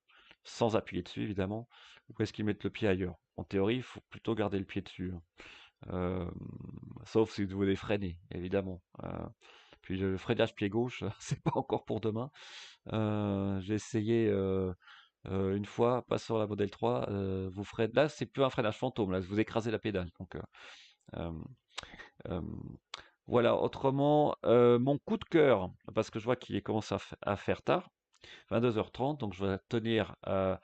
sans appuyer dessus évidemment, ou est-ce qu'ils mettent le pied ailleurs? En théorie, il faut plutôt garder le pied dessus, hein. Euh, Sauf si vous voulez freiner, évidemment. Puis le freinage pied gauche, c'est pas encore pour demain. J'ai essayé une fois, pas sur la Model 3, vous freinez. Là, c'est plus un freinage fantôme, là, vous écrasez la pédale. Donc, euh, euh, voilà. Autrement, mon coup de cœur, parce que je vois qu'il commence à faire tard, 22h30, donc je vais tenir la,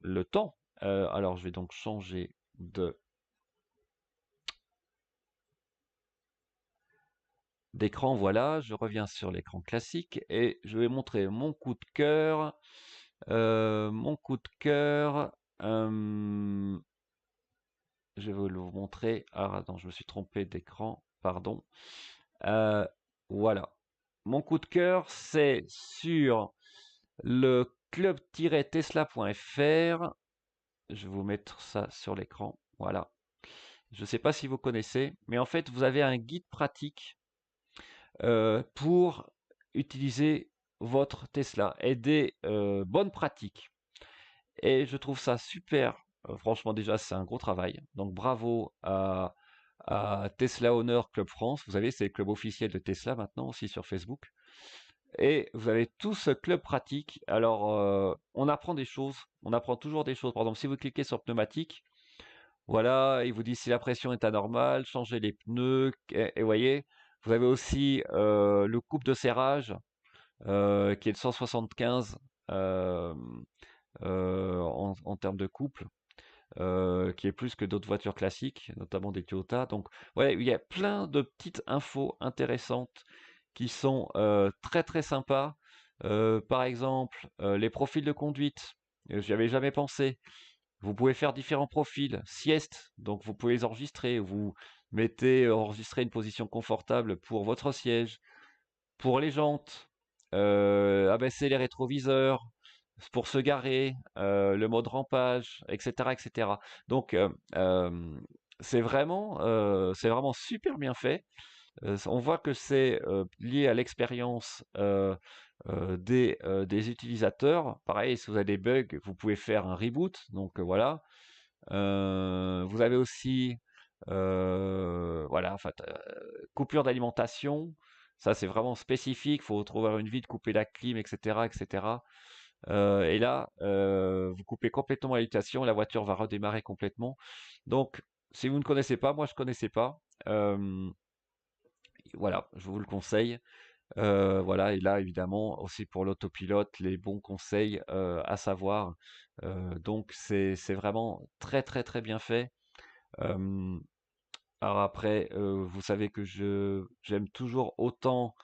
le temps. Alors, je vais donc changer d'écran, voilà, je reviens sur l'écran classique et je vais montrer mon coup de cœur. Mon coup de cœur, je vais vous le montrer. Ah, attends, je me suis trompé d'écran, pardon. Euh, voilà. Mon coup de cœur, c'est sur le club-tesla.fr. Je vais vous mettre ça sur l'écran. Voilà. Je ne sais pas si vous connaissez, mais en fait, vous avez un guide pratique pour utiliser votre Tesla et des bonnes pratiques. Et je trouve ça super. Franchement, déjà, c'est un gros travail. Donc, bravo à Tesla Owner Club France. Vous savez, c'est le club officiel de Tesla maintenant aussi sur Facebook. Et vous avez tout ce club pratique. Alors, on apprend des choses. On apprend toujours des choses. Par exemple, si vous cliquez sur pneumatique, voilà, il vous dit si la pression est anormale, changez les pneus. Et voyez, vous avez aussi le couple de serrage qui est de 175 euh, en termes de couple, qui est plus que d'autres voitures classiques, notamment des Toyota. Donc, ouais, il y a plein de petites infos intéressantes qui sont très très sympas. Par exemple, les profils de conduite. J'y avais jamais pensé. Vous pouvez faire différents profils. Sieste, donc vous pouvez les enregistrer. Vous mettez enregistrer une position confortable pour votre siège. Pour les jantes, abaisser les rétroviseurs, pour se garer, le mode rampage, etc., etc. Donc, c'est vraiment super bien fait. On voit que c'est lié à l'expérience des utilisateurs. Pareil, si vous avez des bugs, vous pouvez faire un reboot. Donc voilà. Vous avez aussi, voilà, en fait, coupure d'alimentation. Ça, c'est vraiment spécifique. Il faut trouver une vie de couper la clim, etc., etc. Et là, vous coupez complètement l'alimentation, la voiture va redémarrer complètement. Donc, si vous ne connaissez pas, moi je connaissais pas. euh, voilà, je vous le conseille. Voilà, et là évidemment aussi pour l'autopilote, les bons conseils à savoir. Donc c'est vraiment très très très bien fait. Euh, alors après, vous savez que je j'aime toujours autant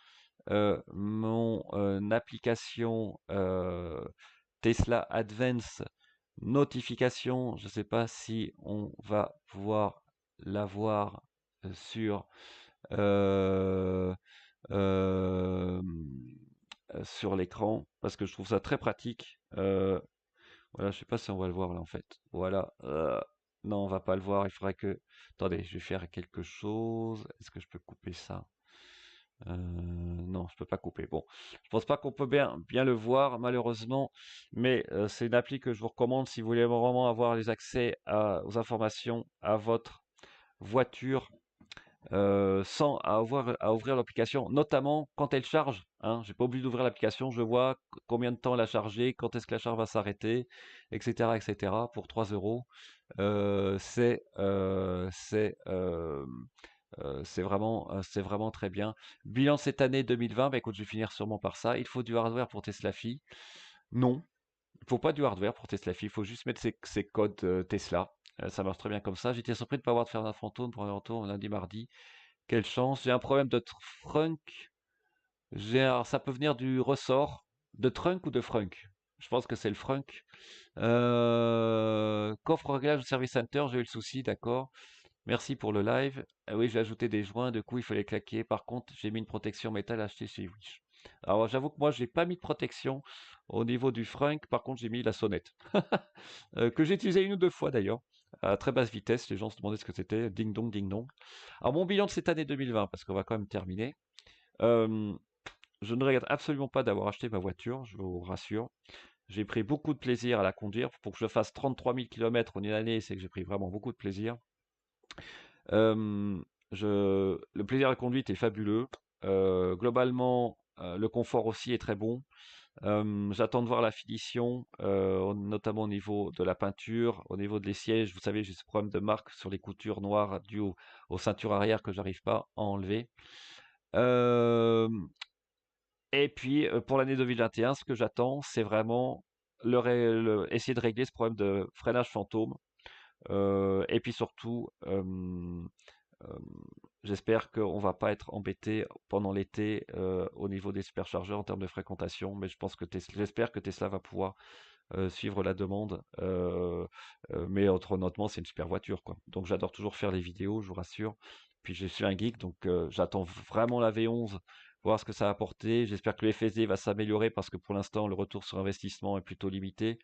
mon application Tesla Advance Notification. Je ne sais pas si on va pouvoir l'avoir sur euh, euh, sur l'écran parce que je trouve ça très pratique. Voilà, je sais pas si on va le voir là en fait. Voilà. Non, on va pas le voir. Il faudrait que. Attendez, je vais faire quelque chose. Est-ce que je peux couper ça? Non, je peux pas couper. Bon, je pense pas qu'on peut bien le voir malheureusement, mais c'est une appli que je vous recommande si vous voulez vraiment avoir les accès aux informations à votre voiture sans à ouvrir l'application, notamment quand elle charge. Hein, j'ai pas oublié d'ouvrir l'application, je vois combien de temps elle a chargé, quand est-ce que la charge va s'arrêter, etc., etc. Pour 3 euros. C'est vraiment très bien. Bilan cette année 2020, bah écoute, je vais finir sûrement par ça. Il faut du hardware pour Tesla Phi. Non, il faut pas du hardware pour Tesla Phi. Il faut juste mettre ses codes Tesla. Ça marche très bien comme ça. J'étais surpris de ne pas avoir de Fernand Fantôme pour un tour lundi, mardi. Quelle chance. J'ai un problème de frunk. Alors, ça peut venir du ressort. De trunk ou de frunk? Je pense que c'est le frunk. Coffre réglage au service center, j'ai eu le souci, d'accord. Merci pour le live. Ah oui, j'ai ajouté des joints, du coup il fallait claquer. Par contre, j'ai mis une protection métal achetée chez Wish. Alors j'avoue que moi j'ai pas mis de protection au niveau du frunk, par contre j'ai mis la sonnette. Que j'ai utilisé une ou deux fois d'ailleurs, à très basse vitesse, les gens se demandaient ce que c'était, ding dong, ding dong. Alors mon bilan de cette année 2020, parce qu'on va quand même terminer. Euh, je ne regrette absolument pas d'avoir acheté ma voiture, je vous rassure. J'ai pris beaucoup de plaisir à la conduire. Pour que je fasse 33 000 km en une année, c'est que j'ai pris vraiment beaucoup de plaisir. Euh, le plaisir à la conduite est fabuleux. Globalement, le confort aussi est très bon. J'attends de voir la finition, notamment au niveau de la peinture, au niveau des sièges. Vous savez, j'ai ce problème de marque sur les coutures noires dû aux ceintures arrière que j'arrive pas à enlever. Euh, et puis, pour l'année 2021, ce que j'attends, c'est vraiment essayer de régler ce problème de freinage fantôme. Et puis surtout, euh, j'espère qu'on va pas être embêté pendant l'été au niveau des superchargeurs en termes de fréquentation, mais j'espère que Tesla va pouvoir suivre la demande. Mais honnêtement, c'est une super voiture, quoi. Donc j'adore toujours faire les vidéos, je vous rassure. Puis je suis un geek, donc j'attends vraiment la V11, voir ce que ça va apporter. J'espère que le FSD va s'améliorer parce que pour l'instant, le retour sur investissement est plutôt limité.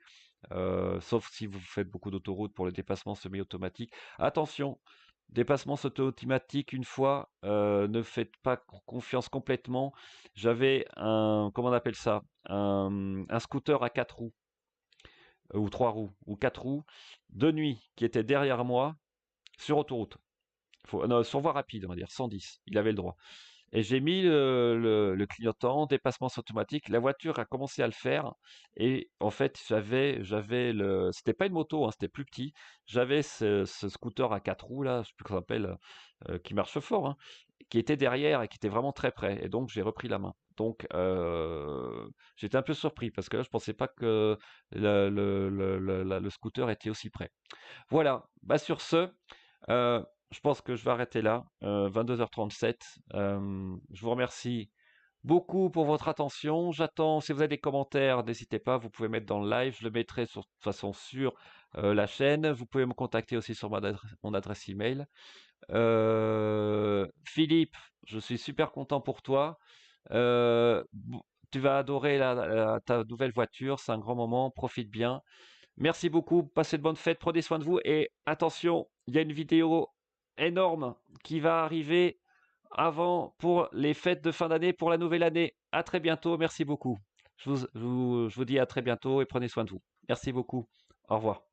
Sauf si vous faites beaucoup d'autoroutes pour le dépassement semi-automatique. Attention, dépassement semi-automatique une fois, ne faites pas confiance complètement. J'avais comment on appelle ça? Un scooter à 4 roues, ou 3 roues, ou 4 roues, de nuit, qui était derrière moi, sur autoroute. Non, sur voie rapide, on va dire, 110. Il avait le droit. Et j'ai mis le clignotant, dépassement automatique. La voiture a commencé à le faire. Et en fait, c'était pas une moto, hein, c'était plus petit. J'avais ce scooter à 4 roues là, je sais plus comment ça s'appelle, qui marche fort, hein, qui était derrière et qui était vraiment très près. Et donc j'ai repris la main. Donc j'étais un peu surpris parce que là, je pensais pas que le scooter était aussi près. Voilà. Bah sur ce. Euh, je pense que je vais arrêter là, 22h37. Je vous remercie beaucoup pour votre attention. J'attends, si vous avez des commentaires, n'hésitez pas, vous pouvez mettre dans le live. Je le mettrai de toute façon sur la chaîne. Vous pouvez me contacter aussi sur mon adresse email. Philippe, je suis super content pour toi. Tu vas adorer ta nouvelle voiture, c'est un grand moment, profite bien. Merci beaucoup, passez de bonnes fêtes, prenez soin de vous et attention, il y a une vidéo énorme qui va arriver avant pour les fêtes de fin d'année, pour la nouvelle année. À très bientôt, merci beaucoup. Je vous dis à très bientôt et prenez soin de vous. Merci beaucoup. Au revoir.